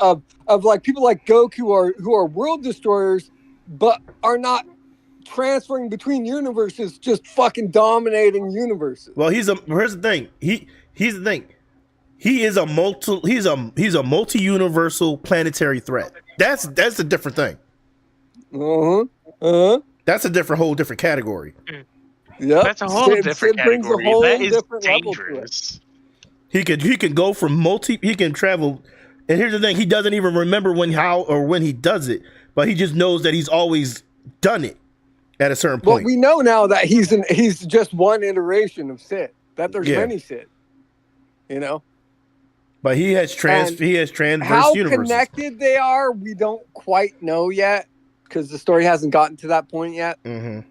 like people like Goku who are world destroyers, but are not transferring between universes, just fucking dominating universes. Well, here's the thing. He's the thing. He is a multi-universal planetary threat. That's a different thing. That's a whole different category. Yeah, That's a whole different category. That is dangerous. He can go from he can travel, and here's the thing: he doesn't even remember when he does it, but he just knows that he's always done it at a certain point. But we know now that he's just one iteration of Sid. That there's many Sid. You know. But he has transverse how universes. Connected they are, we don't quite know yet because the story hasn't gotten to that point yet. Mm-hmm.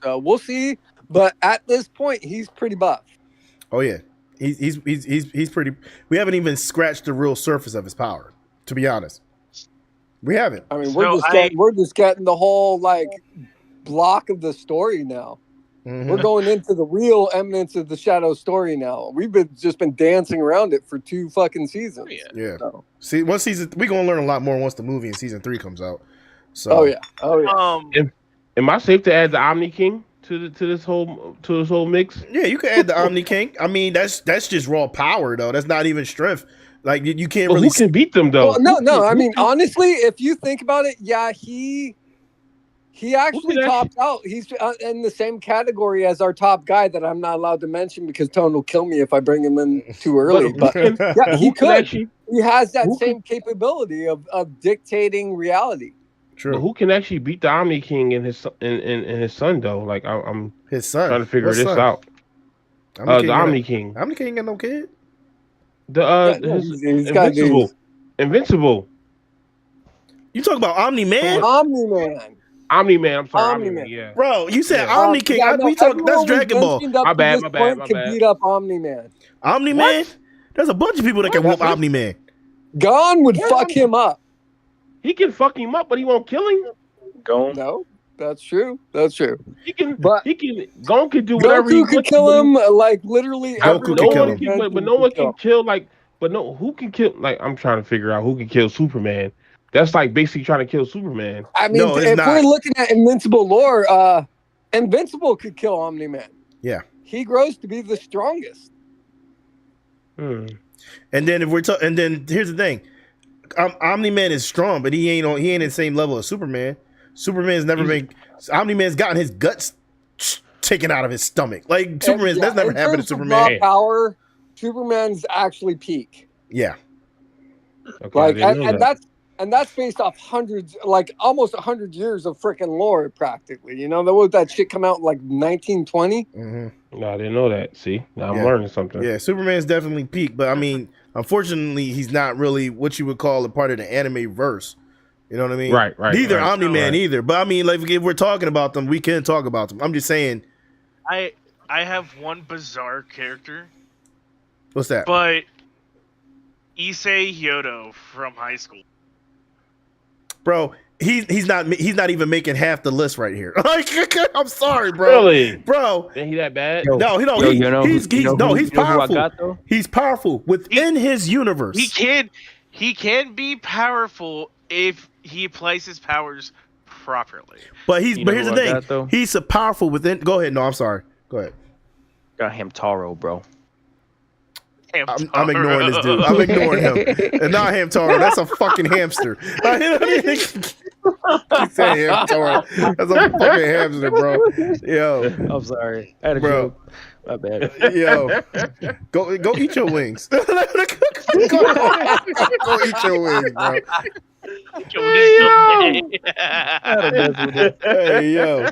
So we'll see. But at this point, he's pretty buff. Oh yeah, he's pretty. We haven't even scratched the real surface of his power. To be honest, we haven't. I mean, we're just getting the whole like block of the story now. Mm-hmm. We're going into the real Eminence of the Shadow story now. We've just been dancing around it for 2 fucking seasons. Yeah. So. See, one season we're gonna learn a lot more once the movie in season 3 comes out. So. Oh yeah. Am I safe to add the Omni King to this whole mix? Yeah, you can add the Omni King. I mean, that's just raw power though. That's not even strength. Like you can't really. Who can beat them though? Well, no. I mean, honestly, if you think about it, yeah, he actually topped out. He's in the same category as our top guy that I'm not allowed to mention because Tone will kill me if I bring him in too early. But yeah, he could. He has that same capability of dictating reality. True. But who can actually beat the Omni King and his son though? Like I'm his son trying to figure this out. The Omni King. Omni King ain't got no kid. He's got Invincible. You talk about Omni Man? Omni Man. I'm sorry, Omni Man. Yeah. Bro, you said Omni King. We talk. That's Dragon Ball. My bad. Can beat up Omni Man. Omni Man. There's a bunch of people that can whoop Omni Man. Gon would fuck him up. He can fuck him up, but he won't kill him. Gon. No, that's true. That's true. Gon can do whatever he wants. Goku could kill him, like literally. Goku could kill him. But no one can kill who can kill? Like I'm trying to figure out who can kill Superman. That's like basically trying to kill Superman. I mean, if we're looking at Invincible lore, Invincible could kill Omni-Man. Yeah. He grows to be the strongest. And then and then here's the thing. Omni-Man is strong, but he ain't in the same level as Superman. Omni-Man's gotten his guts taken out of his stomach. Like Superman's that's never happened to Superman. Raw power, Superman's actually peak. Yeah. Okay, like and that's based off hundreds, like almost 100 years of freaking lore, practically. You know, that shit come out in like 1920. Mm-hmm. No, I didn't know that. See, now I'm learning something. Yeah, Superman's definitely peak, but I mean, unfortunately, he's not really what you would call a part of the anime verse. You know what I mean? Right. Neither Omni-Man either. But I mean, like if we're talking about them, we can talk about them. I'm just saying. I have one bizarre character. What's that? But Issei Hyodo from high school. Bro, he's not even making half the list right here. Like, I'm sorry, bro. Really, bro? Ain't he that bad? He's powerful. He's powerful within his universe. He can be powerful if he applies his powers properly. But here's the thing. He's so powerful within. Go ahead. No, I'm sorry. Go ahead. Got Hamtaro, bro. I'm ignoring this dude. I'm ignoring him. And not Hamtaro. That's a fucking hamster. He said Hamtaro. That's a fucking hamster, bro. Yo. I'm sorry. I had a joke. My bad. Yo. Go eat your wings. Go eat your wings, bro. Hey, yo.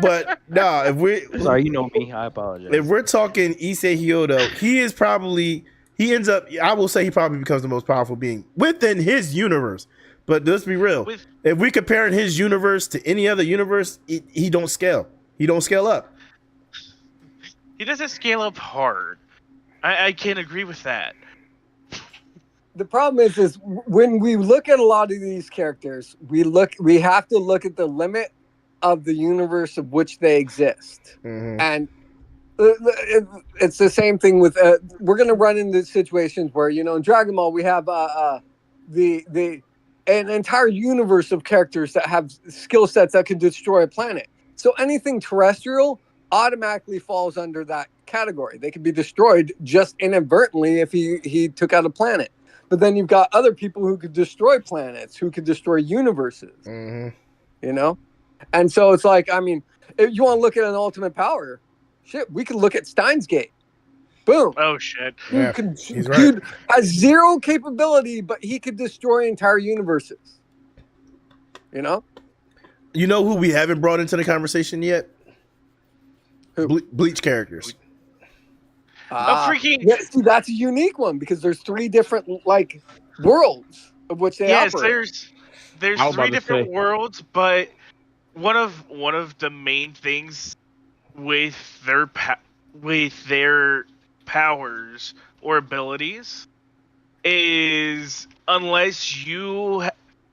But if we sorry, you know me. I apologize. If we're talking Issei Hyodo, he is probably he ends up. I will say he probably becomes the most powerful being within his universe. But let's be real. If we comparing his universe to any other universe, he don't scale. He don't scale up. He doesn't scale up hard. I can't agree with that. The problem is when we look at a lot of these characters, we have to look at the limit of the universe of which they exist. Mm-hmm. And it's the same thing with we're going to run into situations where, you know, in Dragon Ball we have an entire universe of characters that have skill sets that can destroy a planet. So anything terrestrial automatically falls under that category. They can be destroyed just inadvertently if he took out a planet. But then you've got other people who could destroy planets, who could destroy universes. Mm-hmm. You know? And so it's like, I mean, if you want to look at an ultimate power, shit, we could look at Steins Gate. Boom. Oh shit. Yeah, Dude has zero capability, but he could destroy entire universes. You know? You know who we haven't brought into the conversation yet? Who? Bleach characters. Freaking yeah, see, that's a unique one because there's 3 different like worlds of which they operate. There's 3 different worlds, but one of the main things with their powers or abilities is unless you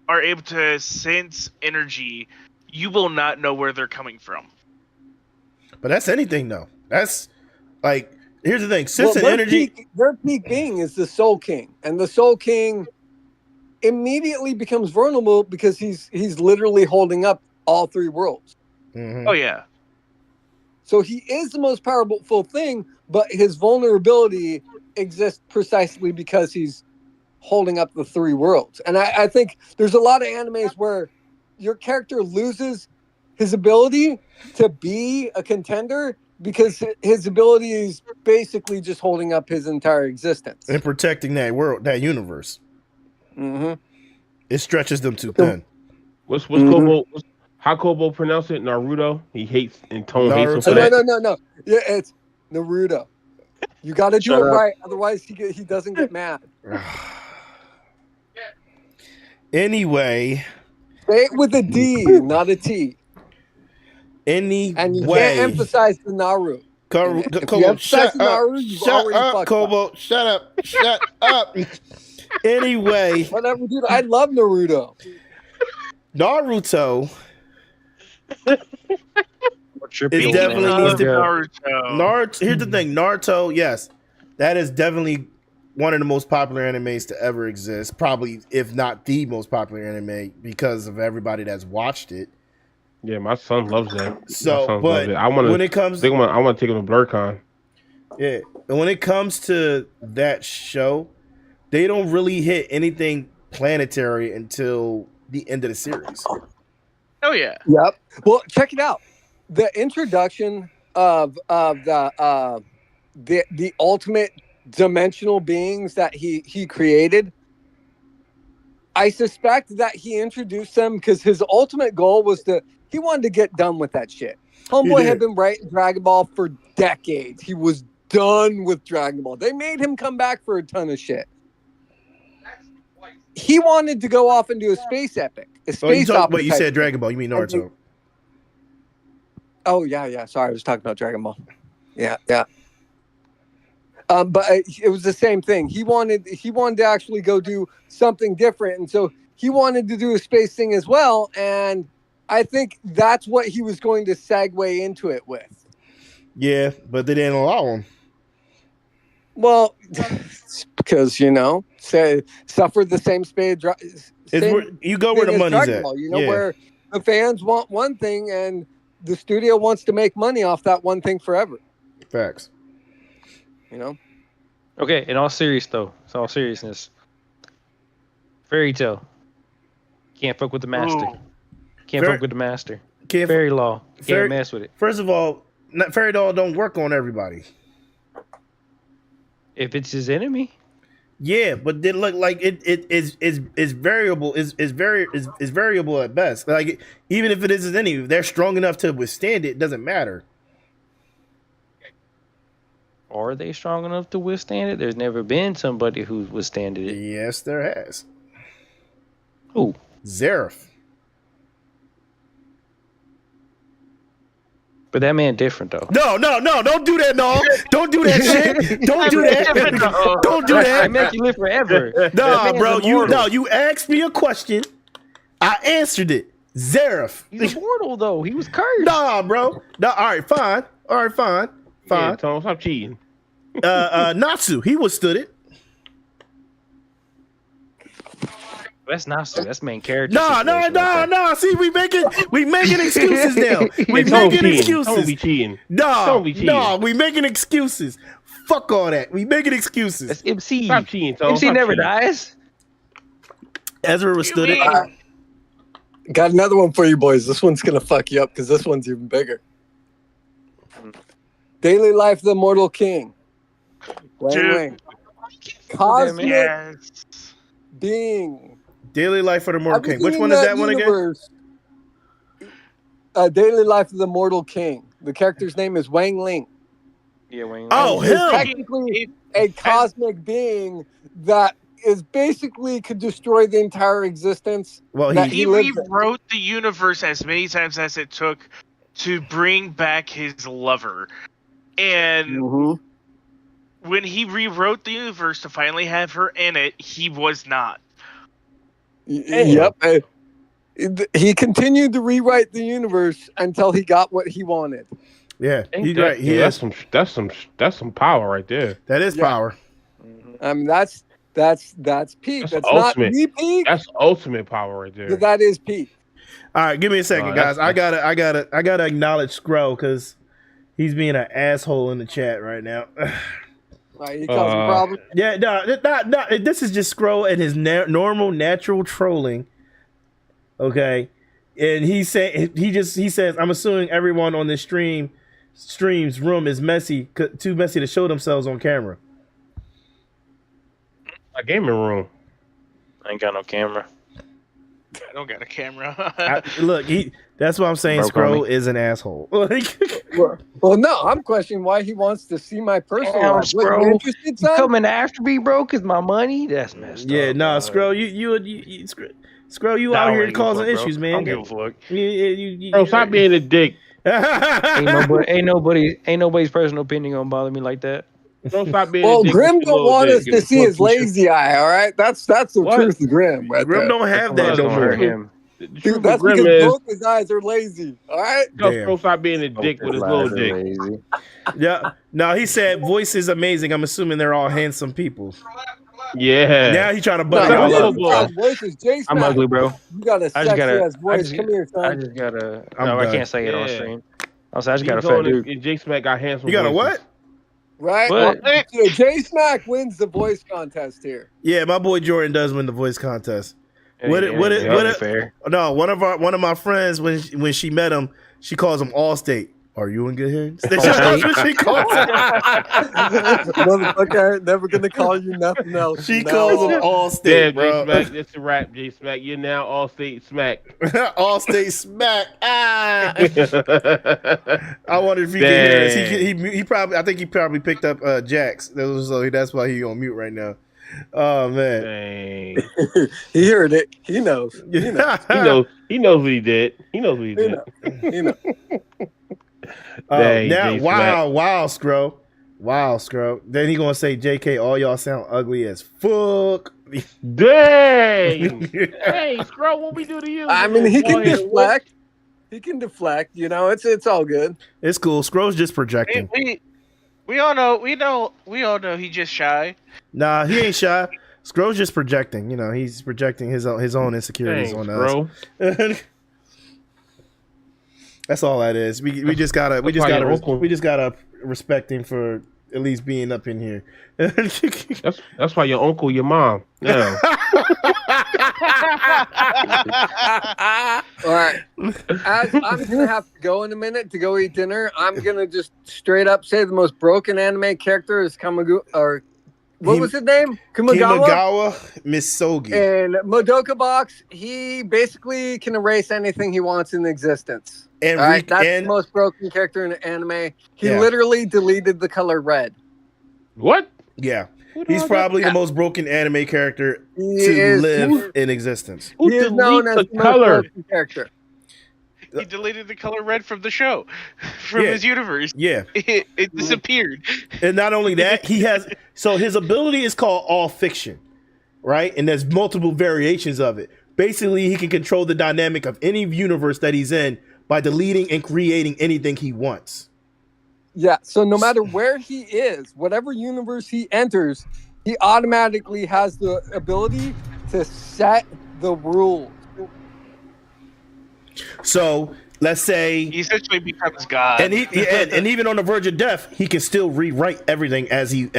are able to sense energy, you will not know where they're coming from. But that's anything though. That's like, here's the thing. Sense and energy. Their peak being is the Soul King, and the Soul King immediately becomes vulnerable because he's literally holding up all 3 worlds. Mm-hmm. Oh yeah. So he is the most powerful thing, but his vulnerability exists precisely because he's holding up the 3 worlds. And I think there's a lot of animes where your character loses his ability to be a contender because his ability is basically just holding up his entire existence and protecting that world, that universe. Mm-hmm. It stretches them too thin. What's Kobo? How Kobo pronounce it? Naruto. He hates and Tone hates him for that. No. Yeah, it's Naruto. You got to do it right, otherwise he doesn't get mad. Anyway, say it with a D, not a T. And you can't emphasize the Naru. Kobo, shut up, Kobo. Shut up. Anyway. Whatever, dude. I love Naruto. Naruto. It definitely needs to Naruto. Here's the thing. Naruto, yes. That is definitely one of the most popular animes to ever exist. Probably, if not the most popular anime, because of everybody that's watched it. Yeah, my son loves that. So, but I want to. When it comes, I want to take him to BlurCon. Yeah, and when it comes to that show, they don't really hit anything planetary until the end of the series. Oh yeah. Yep. Well, check it out. The introduction of the ultimate dimensional beings that he created. I suspect that he introduced them because his ultimate goal was he wanted to get done with that shit. Homeboy had been writing Dragon Ball for decades. He was done with Dragon Ball. They made him come back for a ton of shit. He wanted to go off and do a space epic. Wait, you said Dragon Ball. You mean Naruto? Oh, yeah. Sorry, I was talking about Dragon Ball. Yeah. But it was the same thing. He wanted to actually go do something different. And so he wanted to do a space thing as well. And I think that's what he was going to segue into it with. Yeah, but they didn't allow him. Well, because, suffer the same spade. You go where the money's at. Where the fans want one thing and the studio wants to make money off that one thing forever. Facts. Okay, in all seriousness, Fairy Tail. Can't fuck with the master. Can't fuck with the master. Fairy law. Can't mess with it. First of all, Fairy Tail don't work on everybody. If it's his enemy. Yeah, but it look like it is variable. Is variable at best. Like even if it is his enemy, if they're strong enough to withstand it, doesn't matter. are they strong enough to withstand it? There's never been somebody who's withstanded it. Yes, there has. Who? Zareth. But that man different though. No, don't do that, no. Don't do that shit. Don't do that. Don't do I that. make you live forever. Nah, bro. You asked me a question. I answered it. Zareth. He's immortal though. He was cursed. Nah, bro. Nah, all right, fine. Yeah, Tom, stop cheating. Natsu, he withstood it. That's Natsu. That's main character. Nah. See, we making excuses now. We Don't making cheating. excuses. Don't be cheating. Nah, Don't be cheating. nah, we making excuses. Fuck all that. We making excuses. That's MC. Stop cheating, Tom. MC Stop never cheating. dies. Ezra withstood it. Got another one for you boys. This one's gonna fuck you up because this one's even bigger. Daily Life of the Immortal King. Wang. Cosmic Yes. being. Daily Life of the Mortal King. Which Everything one in is that one again? universe- Daily Life of the Immortal King. The character's name is Wang Ling. Yeah, Wayne. Oh, He's him. technically a cosmic being that is basically could destroy the entire existence. Well, that He lives in. rewrote the universe as many times as it took to bring back his lover. And Mhm. when he rewrote the universe to finally have her in it, he was not. Yep. He continued to rewrite the universe until he got what he wanted. Yeah, he's That- right. He yeah, is. that's some power right there. That is Yeah. power. I mean, that's peak. That's That's ultimate. not the peak. That's ultimate power right there. But that is peak. All right, give me a second, No, guys. that's- I gotta acknowledge Scro because he's being an asshole in the chat right now. Right, he causing problems. Yeah, no. This is just Scro and his normal, natural trolling. Okay, and he says, I'm assuming everyone on this stream's room is too messy to show themselves on camera. A gaming room. I ain't got no camera. I don't got a camera. Look, that's what I'm saying. Broke on Scro is an asshole. Well, no, I'm questioning why he wants to see my personal Damn, life. What, you Scro. interested, You son? coming after me, bro? Cause my money? That's messed Yeah, up. nah, dog. Scro, you Scro, you Nah, I out don't here give a causing fuck, bro. issues, I man. don't give a fuck. Bro, stop being a dick. Ain't nobody's personal opinion gonna bother me like that. Don't stop being Well, a dick. Grim with your don't little want us dick. to see his lazy eye. All right, that's the What? truth of Grim. Right Grim there. don't have that That's no gonna hurt more. him. The truth Dude, of that's Grim because is, both his eyes are lazy. All right. Bro, stop being a dick with his little dick. Lazy. Yeah. No, he said voice is amazing. I'm assuming they're all handsome people. Yeah. Now he's trying to No, butt no, y'all no, up. no. his voice is Jace. I'm ugly, bro. You got a I just sexy gotta. ass voice. Come here, I son. just gotta. I'm No, I done. can't say it on Yeah. stream. I just got a He's fat on dude. and J Smack got handsome. You got a voices. what? Right. What? So J Smack wins the voice contest here. Yeah, my boy Jordan does win the voice contest. What Ain't fair. No, one of my friends when she met him, she calls him Allstate. Are you in good hands? That's what she calls him. Motherfucker, ain't never gonna call you nothing else. She from calls now him on. Allstate, Damn, J bro. Smack, that's a rap, J Smack. You're now all state smack. Allstate smack. Ah. I wonder if he can hear us. He probably. I think he probably picked up Jax. So that's why he on mute right now. Oh man, Dang. He heard it. He knows. He knows what he did. He knows what he He did. knows. He knows. Dang, now, J-Smack. wow, Scro. Then he gonna say, "JK, all y'all sound ugly as fuck." Dang. Hey, Scrub, what we do to you? I mean, he can Boy, deflect. He can deflect. You know, it's all good. It's cool. Scro's just projecting. We all know he's just shy. Nah, he ain't shy. Scro's just projecting. You know, he's projecting his own insecurities Thanks, on bro. us. That's all that is. We just gotta respect him for at least being up in here. That's why your uncle, your mom. Yeah. All right. As I'm gonna have to go in a minute to go eat dinner, I'm gonna just straight up say the most broken anime character is what was his name? Kimagawa Misogi. And Madoka Box, he basically can erase anything he wants in existence. And All right, that's the most broken character in anime. He literally deleted the color red. What? Yeah. He's probably the most broken anime character to live in existence. He is known as the most broken character. He deleted the color red from the show, from his universe. Yeah. It disappeared. And not only that, so his ability is called all fiction, right? And there's multiple variations of it. Basically, he can control the dynamic of any universe that he's in by deleting and creating anything he wants. Yeah, so no matter where he is, whatever universe he enters, he automatically has the ability to set the rules. So let's say he essentially becomes God, and even on the verge of death, he can still rewrite everything as he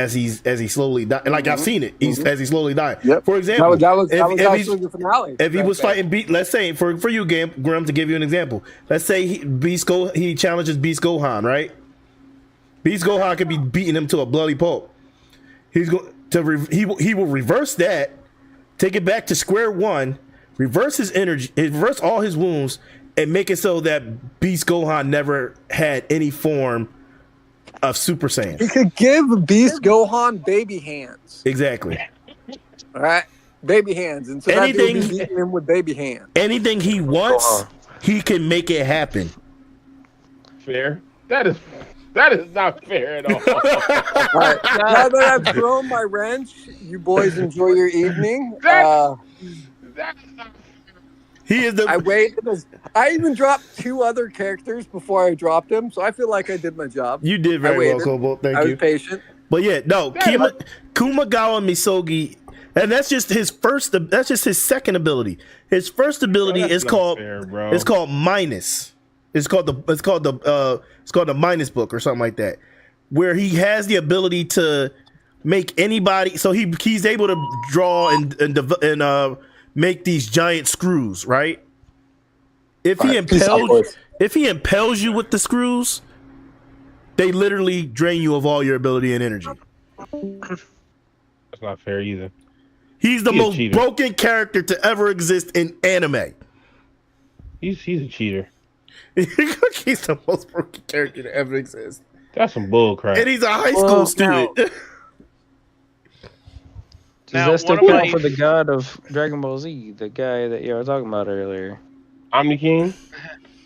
slowly dies. Like I've seen it, as he slowly dies. Yep. For example, that was actually the finale. If he was fighting let's say for you, Grim, to give you an example, let's say he challenges Beast Gohan, right? Beast Gohan could be beating him to a bloody pulp. He will reverse that, take it back to square one, reverse his energy, reverse all his wounds, and make it so that Beast Gohan never had any form of Super Saiyan. He could give Beast Gohan baby hands. Exactly. All right, baby hands, and so anything that beating him with baby hands. Anything he wants, he can make it happen. Fair. That is not fair at all. All right, now that I've thrown my wrench, you boys enjoy your evening. That's not He is the. I waited. I even dropped 2 other characters before I dropped them, so I feel like I did my job. You did very well, Kobo. Thank you. I was patient. But yeah, no, Kumagawa Misogi, and that's just his first. That's just his second ability. His first ability is called. It's called Minus. It's called the Minus book or something like that, where he has the ability to make anybody. So he's able to draw and make these giant screws, right? If he impels you with the screws, they literally drain you of all your ability and energy. That's not fair either. He's the most broken character to ever exist in anime. He's a cheater. He's the most broken character to ever exist. That's some bull crap. And he's a high school student. Does that still count for the god of Dragon Ball Z, the guy that you were talking about earlier? Omni King?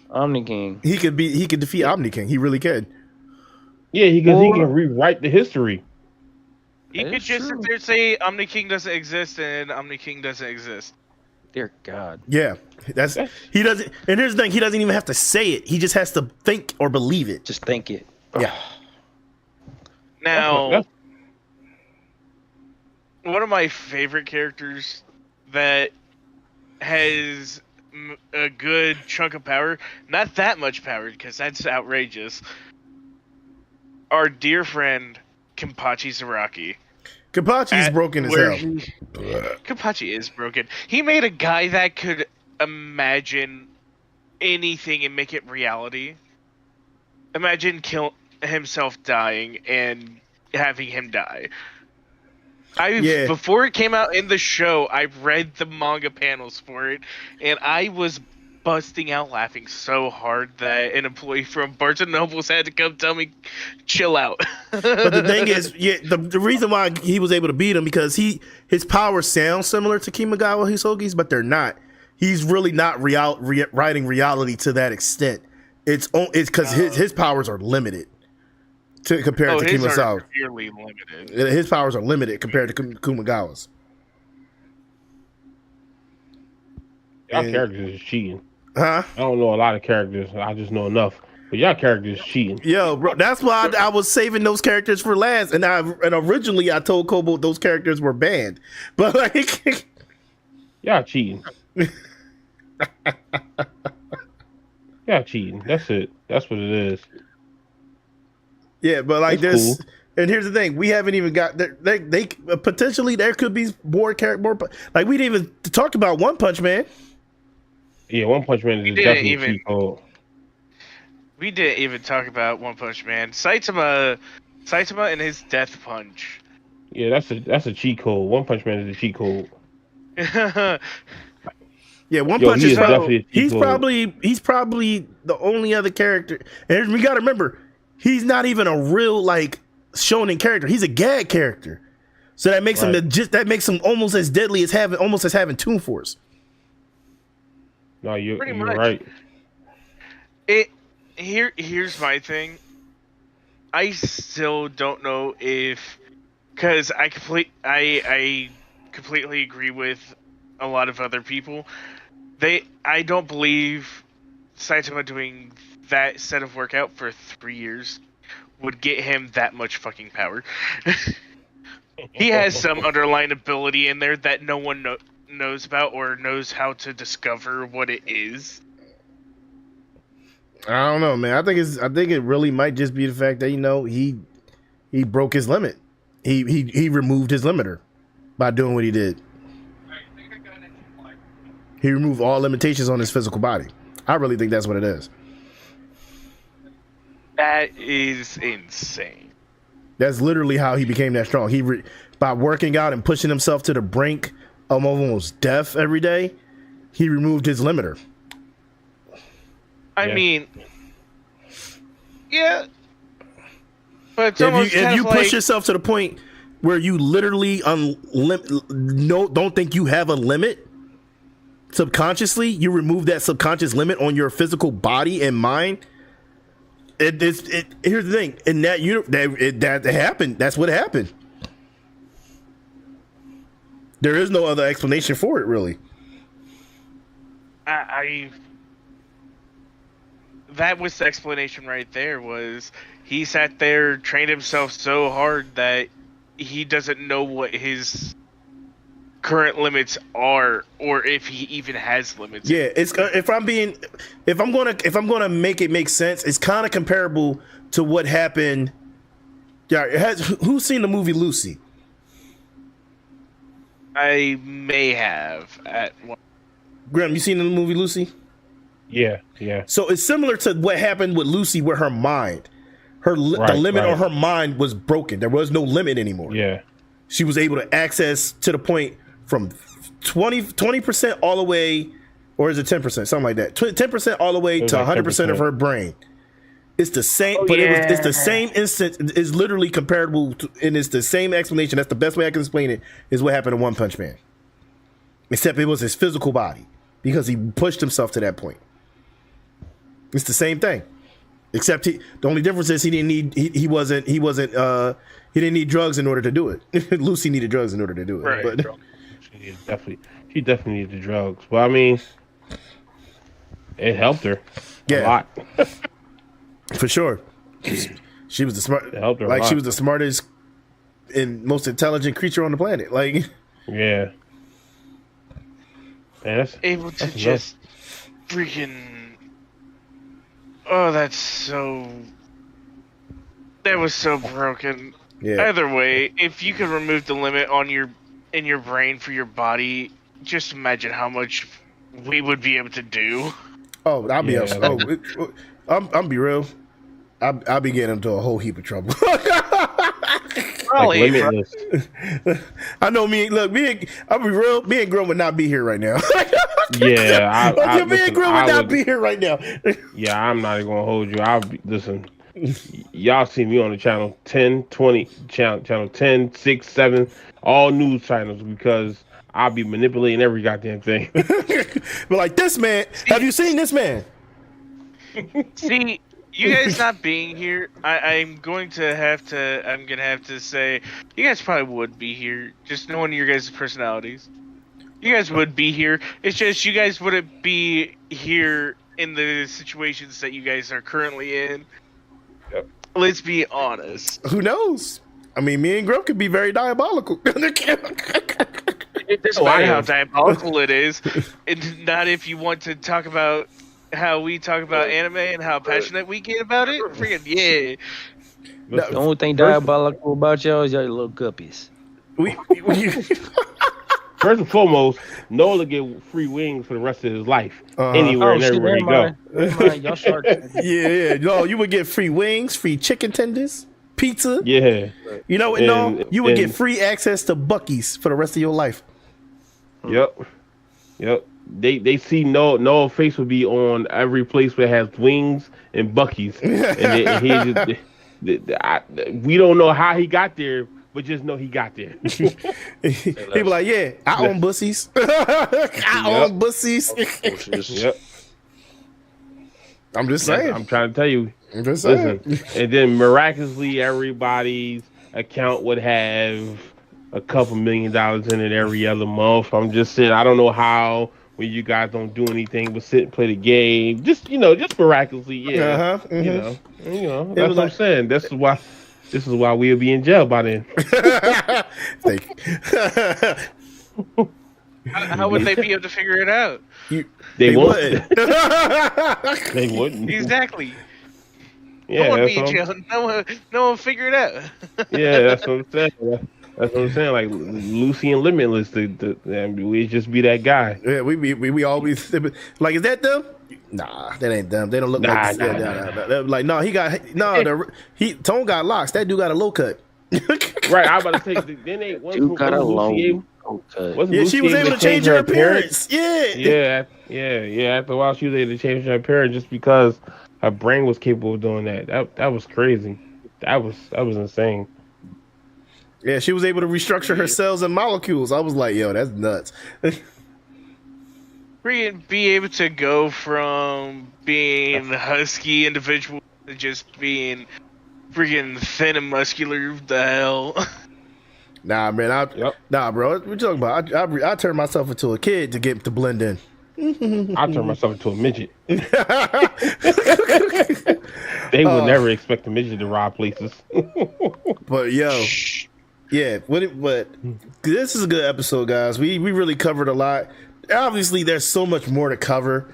Omni King. He could defeat Omni King. He really could. Yeah, he can rewrite the history. He could just sit there and say Omni King doesn't exist and Omni King doesn't exist. Dear God. Yeah. He doesn't, and here's the thing, he doesn't even have to say it. He just has to think or believe it. Just think it. Yeah. Now, one of my favorite characters that has a good chunk of power, not that much power because that's outrageous, our dear friend Kenpachi Zaraki. Kenpachi's broken as hell. Kenpachi is broken. He made a guy that could imagine anything and make it reality. Imagine himself dying and having him die. Before it came out in the show, I read the manga panels for it, and I was busting out laughing so hard that an employee from Barnes & Noble's had to come tell me, chill out. But the thing is, the reason why he was able to beat him because his powers sound similar to Kimagawa Hisogi's, but they're not. He's really not writing reality to that extent. It's because his powers are limited compared to Kimasawa. Severely limited. His powers are limited compared to Kumagawa's. Y'all characters is cheating. Huh? I don't know a lot of characters. I just know enough. But y'all characters cheating. Yo, bro, that's why I was saving those characters for last. And originally I told Kobo those characters were banned. But like y'all cheating. Y'all cheating. That's it. That's what it is. Yeah, but like that's this, cool. And here's the thing: we haven't even got they potentially there could be more like we didn't even talk about One Punch Man. Yeah, One Punch Man is definitely a cheat code. We didn't even talk about One Punch Man. Saitama and his Death Punch. Yeah, that's a cheat code. One Punch Man is a cheat code. Yeah, One Punch is definitely he's probably the only other character. And we got to remember, he's not even a real like shonen character. He's a gag character. So that makes him almost as deadly as having Toon Force. No, you're right. Here's my thing. I still don't know if, because I completely agree with a lot of other people. I don't believe Saitama doing that set of workout for 3 years would get him that much fucking power. He has some underlying ability in there that no one knows about or knows how to discover what it is. I don't know, man. I think it really might just be the fact that he broke his limit. He removed his limiter by doing what he did. He removed all limitations on his physical body. I really think that's what it is. That is insane. That's literally how he became that strong. By working out and pushing himself to the brink of almost death every day, he removed his limiter. I mean, yeah. But it's if you push yourself to the point where you literally don't think you have a limit, subconsciously, you remove that subconscious limit on your physical body and mind. Here's the thing, and that happened. That's what happened. There is no other explanation for it, really. That was the explanation right there. Was he sat there, trained himself so hard that he doesn't know what his current limits are, or if he even has limits. Yeah, if I'm gonna make it make sense, it's kind of comparable to what happened. Yeah, who's seen the movie Lucy? I may have at one. Graham, you seen the movie Lucy? Yeah. So it's similar to what happened with Lucy, where her mind, the limit on her mind was broken. There was no limit anymore. Yeah, she was able to access to the point from 20% all the way, or is it 10%, something like that, 10% all the way to 100% of her brain. It's the same, it's the same instance. It's literally comparable to, and it's the same explanation. That's the best way I can explain it, is what happened to One Punch Man, except it was his physical body, because he pushed himself to that point. It's the same thing, except the only difference is he didn't need he didn't need drugs in order to do it. Lucy needed drugs in order to do it. Right. But, she definitely needed the drugs. But I mean, it helped her a lot. For sure. She was the smart. It helped her like a lot. she was the smartest and most intelligent creature on the planet. Like, yeah. Man, able to just freaking. Oh, that was so broken. Yeah. Either way, if you could remove the limit on in your brain for your body, just imagine how much we would be able to do. Oh, I'll be I'm be real. I'll be getting into a whole heap of trouble. Probably. I know I'll be real. Me and Grum would not be here right now. Yeah, me and Grum would not be here right now. Yeah, I'm not even gonna hold you. Listen. Y'all see me on the channel 10, 20, channel 10, 6, 7, all news channels, because I'll be manipulating every goddamn thing. But like this man, have you seen this man? See, you guys not being here, I'm gonna have to say you guys probably would be here, just knowing your guys' personalities. You guys would be here. It's just you guys wouldn't be here in the situations that you guys are currently in. Yep. Let's be honest. Who knows? I mean, me and Grum could be very diabolical. It doesn't matter how diabolical it is. And not if you want to talk about how we talk about anime and how passionate we get about it. Freaking yeah. The only thing diabolical about y'all is y'all little guppies. First and foremost, Nola get free wings for the rest of his life, anywhere and everywhere he go. Y'all sharks. Yeah. No, you would get free wings, free chicken tenders, pizza. Yeah. You know, you would get free access to Buc-ee's for the rest of your life. Yep. They see Noah's face would be on every place where it has wings and Buc-ee's, and We don't know how he got there, but just know he got there. He be like, yeah, I own bussies. I own bussies. Yep. I'm just saying. I'm trying to tell you. I'm just saying. Listen, and then miraculously, everybody's account would have a couple $1 million in it every other month. I'm just saying, I don't know how when you guys don't do anything but sit and play the game. Just miraculously, yeah. You know, that's what I'm saying. This is why we'll be in jail by then. Thank you. How would they be able to figure it out? They wouldn't. They wouldn't. Exactly. Yeah, no one be in jail. No one figure it out. Yeah, that's what I'm saying. That's what I'm saying. Like Lucy and Limitless, we just be that guy. Yeah, we always like, is that them? Nah, that ain't them. They don't look like nah. Like Tone got locks. That dude got a low cut. Right, I was about to say. Then they got a low cut. Yeah, she was able to change her appearance. Yeah. After a while, she was able to change her appearance just because her brain was capable of doing that. That was crazy. That was insane. Yeah, she was able to restructure her cells and molecules. I was like, yo, that's nuts. Be able to go from being a husky individual to just being freaking thin and muscular. The hell? Nah, man. Nah, bro. What you talking about? I turned myself into a kid to get to blend in. I turned myself into a midget. They would never expect a midget to rob places. But yo, yeah. But this is a good episode, guys. We really covered a lot. Obviously, there's so much more to cover.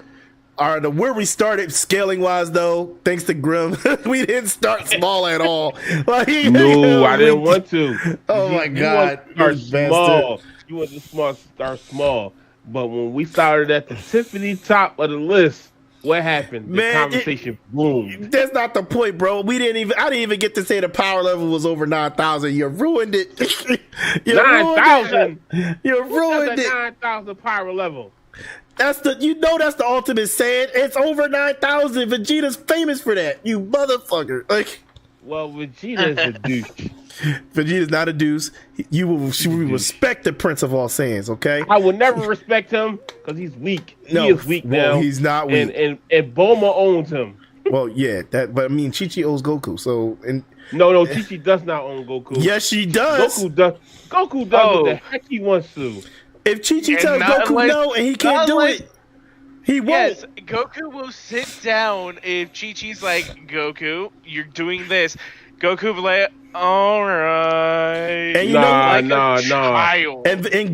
Where we started scaling wise, though, thanks to Grim, we didn't start small at all. Like, no, I didn't want to. Oh my God, start small. You want to start small, but when we started at the tippity top of the list, what happened? The conversation boomed. That's not the point, bro. I didn't even get to say the power level was over 9,000. You ruined it. 9,000. You ruined it. 9,000 power level. That's the ultimate saying. It's over 9,000. Vegeta's famous for that. You motherfucker. Like, well, Vegeta is a douche. Vegeta's not a deuce. You will respect the Prince of all Saiyans, okay? I will never respect him because he's weak. He is weak now. He's not weak. And Bulma owns him. Well, yeah, but I mean, Chi-Chi owes Goku, so no, Chi-Chi does not own Goku. Yes, she does. Goku does what the heck he wants to. If Chi-Chi tells Goku no and he can't do it, he won't. Yes, Goku will sit down if Chi-Chi's like, Goku, you're doing this. Goku will be like, all right. And you know, and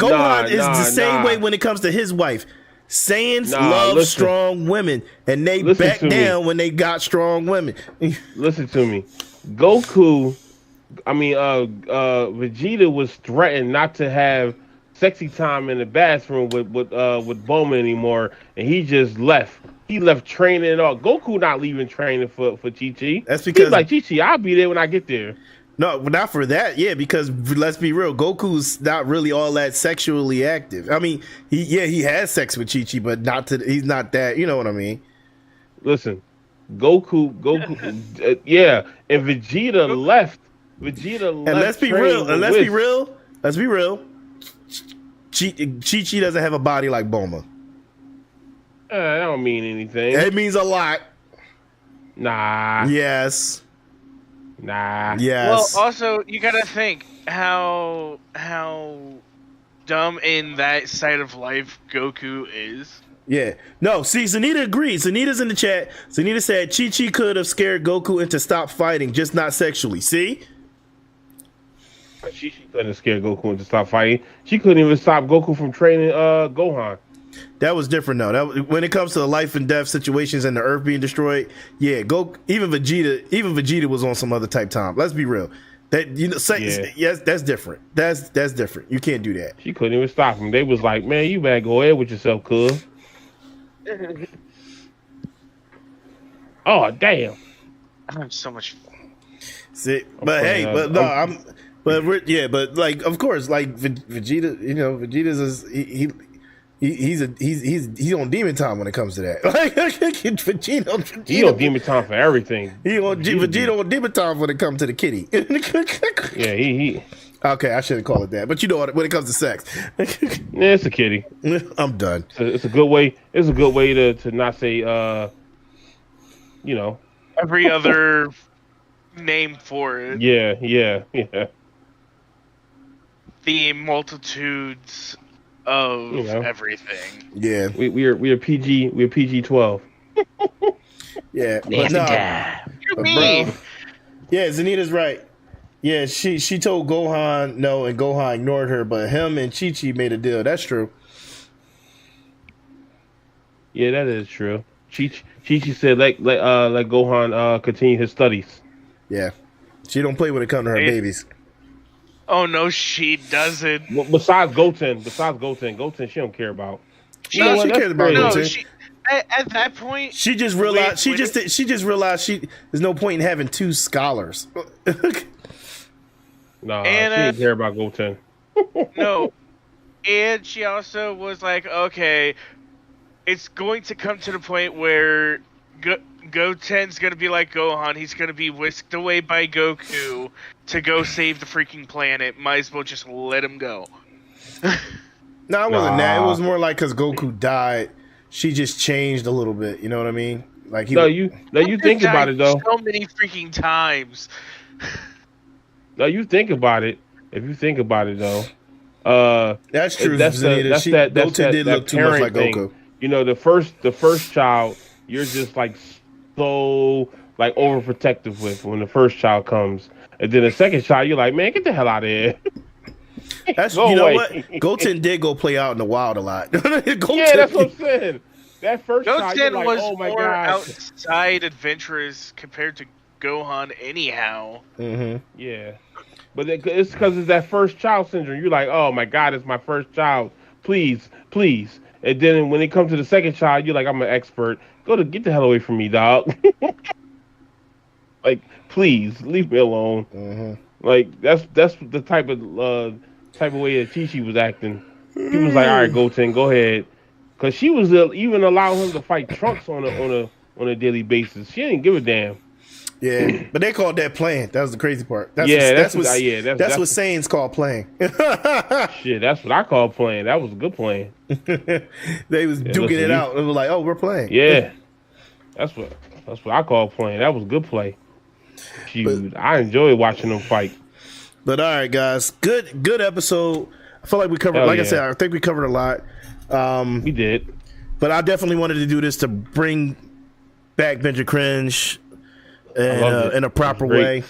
Gohan is the same way when it comes to his wife. Saiyans love strong women, and they back down when they got strong women. Listen to me. Vegeta was threatened not to have sexy time in the bathroom with Bulma anymore, and he just left. He left training and all. Goku not leaving training for Chi-Chi. That's because he's like, Chi-Chi, I'll be there when I get there. No, not for that. Yeah, because let's be real, Goku's not really all that sexually active. I mean, he has sex with Chi-Chi, but he's not that. You know what I mean? Listen, Goku, yeah, and Vegeta left. And let's be real. Chi-Chi doesn't have a body like Bulma. That don't mean anything. It means a lot. Nah. Yes. Nah. Yes. Well, also you gotta think how dumb in that side of life Goku is. Yeah. No, see, Zanita agrees. Zanita's in the chat. Zanita said Chi-Chi could have scared Goku into stop fighting, just not sexually. See? She couldn't have scared Goku into stop fighting. She couldn't even stop Goku from training Gohan. That was different though. When it comes to the life and death situations and the Earth being destroyed, yeah, even Vegeta was on some other type time. Let's be real. Yes, that's different. That's different. You can't do that. She couldn't even stop him. They was like, man, you better go ahead with yourself, cuz. Oh damn! I have so much fun. See, but hey, but no, but like, of course, like Vegeta, Vegeta's He's on demon time when it comes to that. Like Vegeta, He on demon time for everything. Vegeta on demon time when it comes to the kitty. Yeah, he. Okay, I shouldn't call it that, but you know what? When it comes to sex, Yeah, it's a kitty. I'm done. It's a good way. It's a good way to not say, every other name for it. Yeah. The multitudes of everything. Yeah, we're PG-12. Yeah, but no. You mean? Yeah, Zenita's right. Yeah, she told Gohan no, and Gohan ignored her, but him and Chi-Chi made a deal. That's true. Yeah, that is true. Chi-Chi said let Gohan continue his studies. Yeah, she don't play when it comes to her babies. Oh no, she doesn't. Well, besides Goten, she don't care about. She cares about Goten. At that point, she just realized there's no point in having two scholars. No, she didn't care about Goten. No, and she also was like, okay, it's going to come to the point where Goten's going to be like Gohan. He's going to be whisked away by Goku to go save the freaking planet. Might as well just let him go. No, it wasn't that. It was more like because Goku died, she just changed a little bit. You know what I mean? Like you think about it though. So many freaking times. No, you think about it. If you think about it though, that's true. Goten did look too much like Goku. You know, the first child, you're just like so like overprotective with when the first child comes, and then the second child, you're like, man, get the hell out of here. That's you know what? Goten did go play out in the wild a lot. Yeah, that's what I'm saying. That first child, you're like, was oh my more god, outside adventurous compared to Gohan, anyhow. Mm-hmm. Yeah. But it's because it's that first child syndrome. You're like, oh my God, it's my first child. Please. And then when it comes to the second child, you're like, I'm an expert. Get the hell away from me, dog. Like, please leave me alone. Mm-hmm. Like that's the type of way that Chi-Chi was acting. He was like, all right, Goten, go ahead, because she was even allowing him to fight Trunks on a daily basis. She didn't give a damn. Yeah, but they called that playing. That was the crazy part. That's what Saiyans call playing. Shit, that's what I call playing. That was a good playing. They was duking it out. It was like, oh, we're playing. Yeah, that's what I call playing. That was good play. Shoot, I enjoy watching them fight. But all right, guys, good episode. I feel like we covered. I said, I think we covered a lot. We did, but I definitely wanted to do this to bring back Binge and Cringe in a proper way.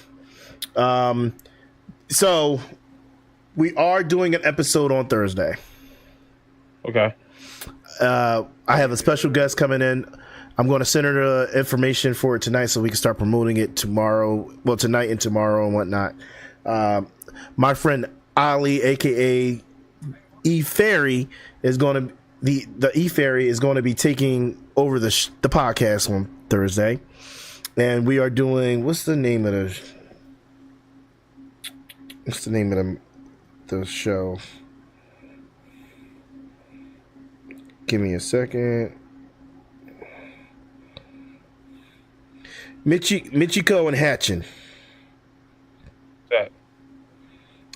So we are doing an episode on Thursday. Okay. I have a special guest coming in. I'm going to send her the information for it tonight so we can start promoting it tomorrow. Well, tonight and tomorrow and whatnot. My friend Ali, aka E Fairy, is going to the E Fairy is going to be taking over the podcast on Thursday. And we are doing, what's the name of the show? Give me a second. Michiko and Hatchin. That.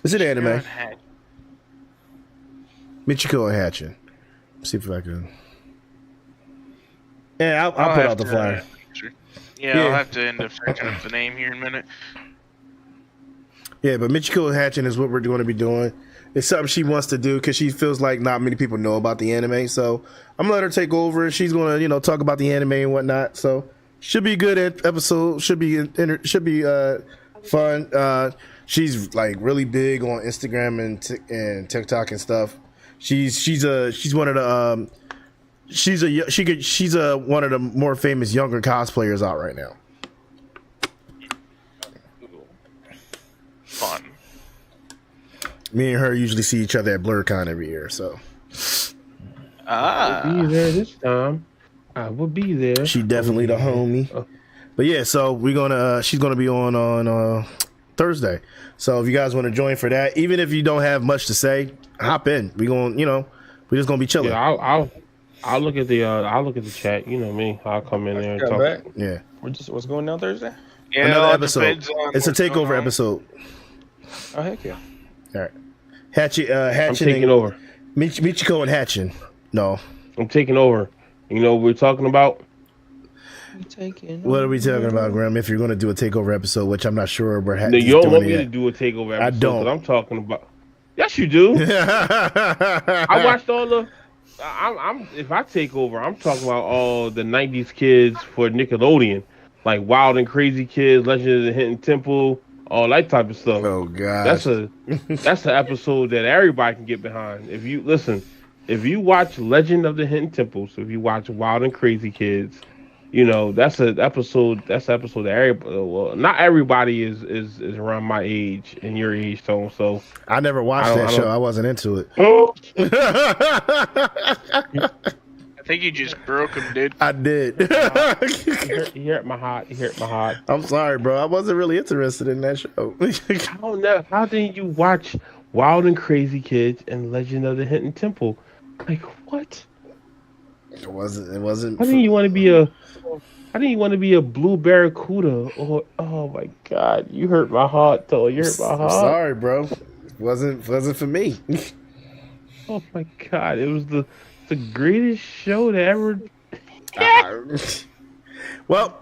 Is it anime? Michiko and Hatchin. See if I can. Yeah, I'll put out the flyer. Yeah, I'll have to end up searching up the name here in a minute. Yeah, but Michiko Hatchin is what we're going to be doing. It's something she wants to do because she feels like not many people know about the anime. So I'm gonna let her take over. She's going to, talk about the anime and whatnot. So should be a good episode. Should be fun. She's like really big on Instagram and TikTok and stuff. She's one of the she's one of the more famous younger cosplayers out right now. Fun. Me and her usually see each other at BlurCon every year, so. I'll be there this time. I will be there. She definitely the homie. But yeah, so we're gonna she's gonna be on Thursday. So if you guys want to join for that, even if you don't have much to say, hop in. We gonna We're just gonna be chilling. Yeah, I'll look at the chat. You know me. I'll come in there and talk. Back. Yeah. What's going on Thursday? Yeah, Another it episode. depends on It's a what's going takeover on. episode. Oh heck yeah. All right. Hatching. I'm taking over. Michiko and Hatching. No. I'm taking over. You know what we're talking about? What are we talking about, Graham? If you're going to do a takeover episode, which I'm not sure we're No, you don't want me to do a takeover episode. I don't. I'm talking about. Yes, you do. I watched all the. I'm if I take over, I'm talking about all the '90s kids for Nickelodeon, like Wild and Crazy Kids, Legend of the Hidden Temple, all that type of stuff. Oh God, that's an episode that everybody can get behind. If you watch Legend of the Hidden Temple, so if you watch Wild and Crazy Kids, you know that's an episode. That's an episode that well, not everybody is around my age and your age, Tone. So I never watched that show. I wasn't into it. I think you just broke him, dude. I did. You hurt my heart. You hurt my heart. I'm sorry, bro. I wasn't really interested in that show. I don't know. How didn't you watch Wild and Crazy Kids and Legend of the Hidden Temple? Like what? It wasn't. How didn't you want to be a blue barracuda? Or oh my God, you hurt my heart, though. You hurt my heart. I'm sorry, bro. It wasn't for me. Oh my God, it was the greatest show that ever. Well,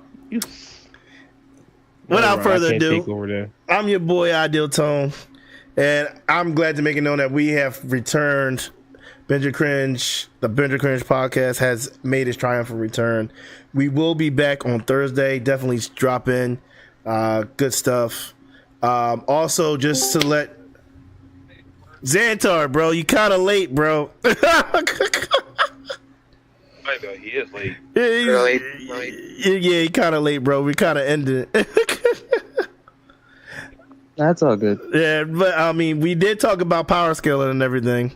without further ado, I'm your boy Ideal Tone, and I'm glad to make it known that we have returned. Binge and Cringe, the Binge and Cringe podcast has made its triumphant return. We will be back on Thursday. Definitely drop in. Good stuff. Also, just to let Xantar, bro, you kind of late, bro. He is late. Yeah, he kind of late, bro. We kind of ended it. That's all good. Yeah, but I mean, we did talk about power scaling and everything.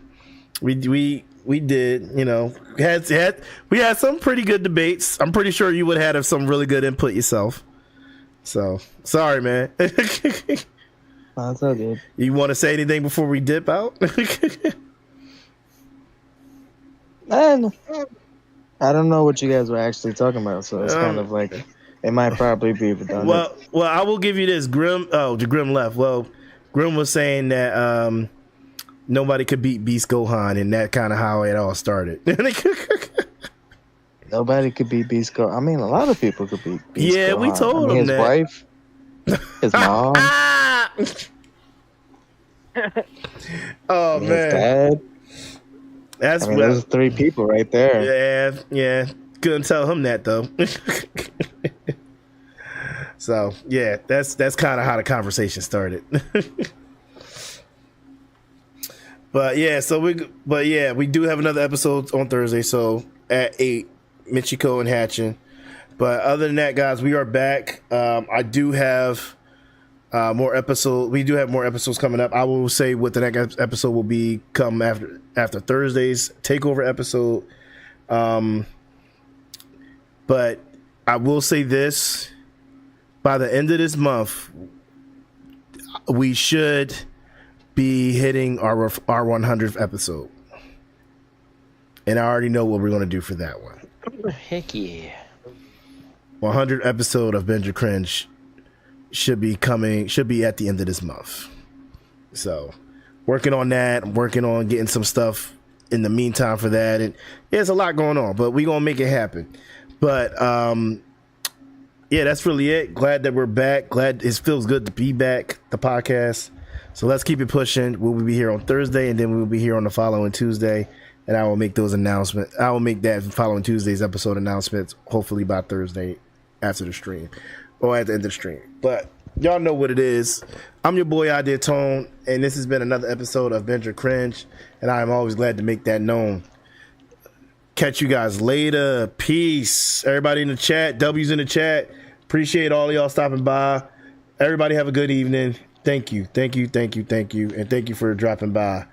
We did, you know, we had some pretty good debates. I'm pretty sure you would have had some really good input yourself. So sorry, man. That's all good. You want to say anything before we dip out? And I don't know what you guys were actually talking about, so it's kind of like it might probably be redundant. Well, I will give you this. Grim left. Well, Grim was saying that nobody could beat Beast Gohan, and that kind of how it all started. Nobody could beat Beast Gohan. I mean, a lot of people could beat Beast Gohan. Yeah, we told him his that. Wife, his mom, oh his man, dad. That's those 3 people right there. Yeah. Couldn't tell him that though. So yeah, that's kind of how the conversation started. But yeah, we do have another episode on Thursday. So at 8, Michiko and Hatchin. But other than that, guys, we are back. I do have more episodes. We do have more episodes coming up. I will say what the next episode will be come after Thursday's takeover episode. But I will say this: by the end of this month, we should be hitting our 100th episode, and I already know what we're going to do for that one. Heck yeah! 100th episode of Binge and Cringe should be at the end of this month. So working on that. I'm working on getting some stuff in the meantime for that, and there's a lot going on, but we're gonna make it happen. But yeah, that's really it. Glad that we're back. Glad it feels good to be back, the podcast. So let's keep it pushing. We'll be here on Thursday, and then we'll be here on the following Tuesday, and I will make those announcements. I will make that following Tuesday's episode announcements hopefully by Thursday after the stream or at the end of the stream. But y'all know what it is. I'm your boy Ideal Tone, and this has been another episode of Binge or Cringe, and I am always glad to make that known. Catch you guys later. Peace. Everybody in the chat, W's in the chat. Appreciate all of y'all stopping by. Everybody have a good evening. Thank you. And thank you for dropping by.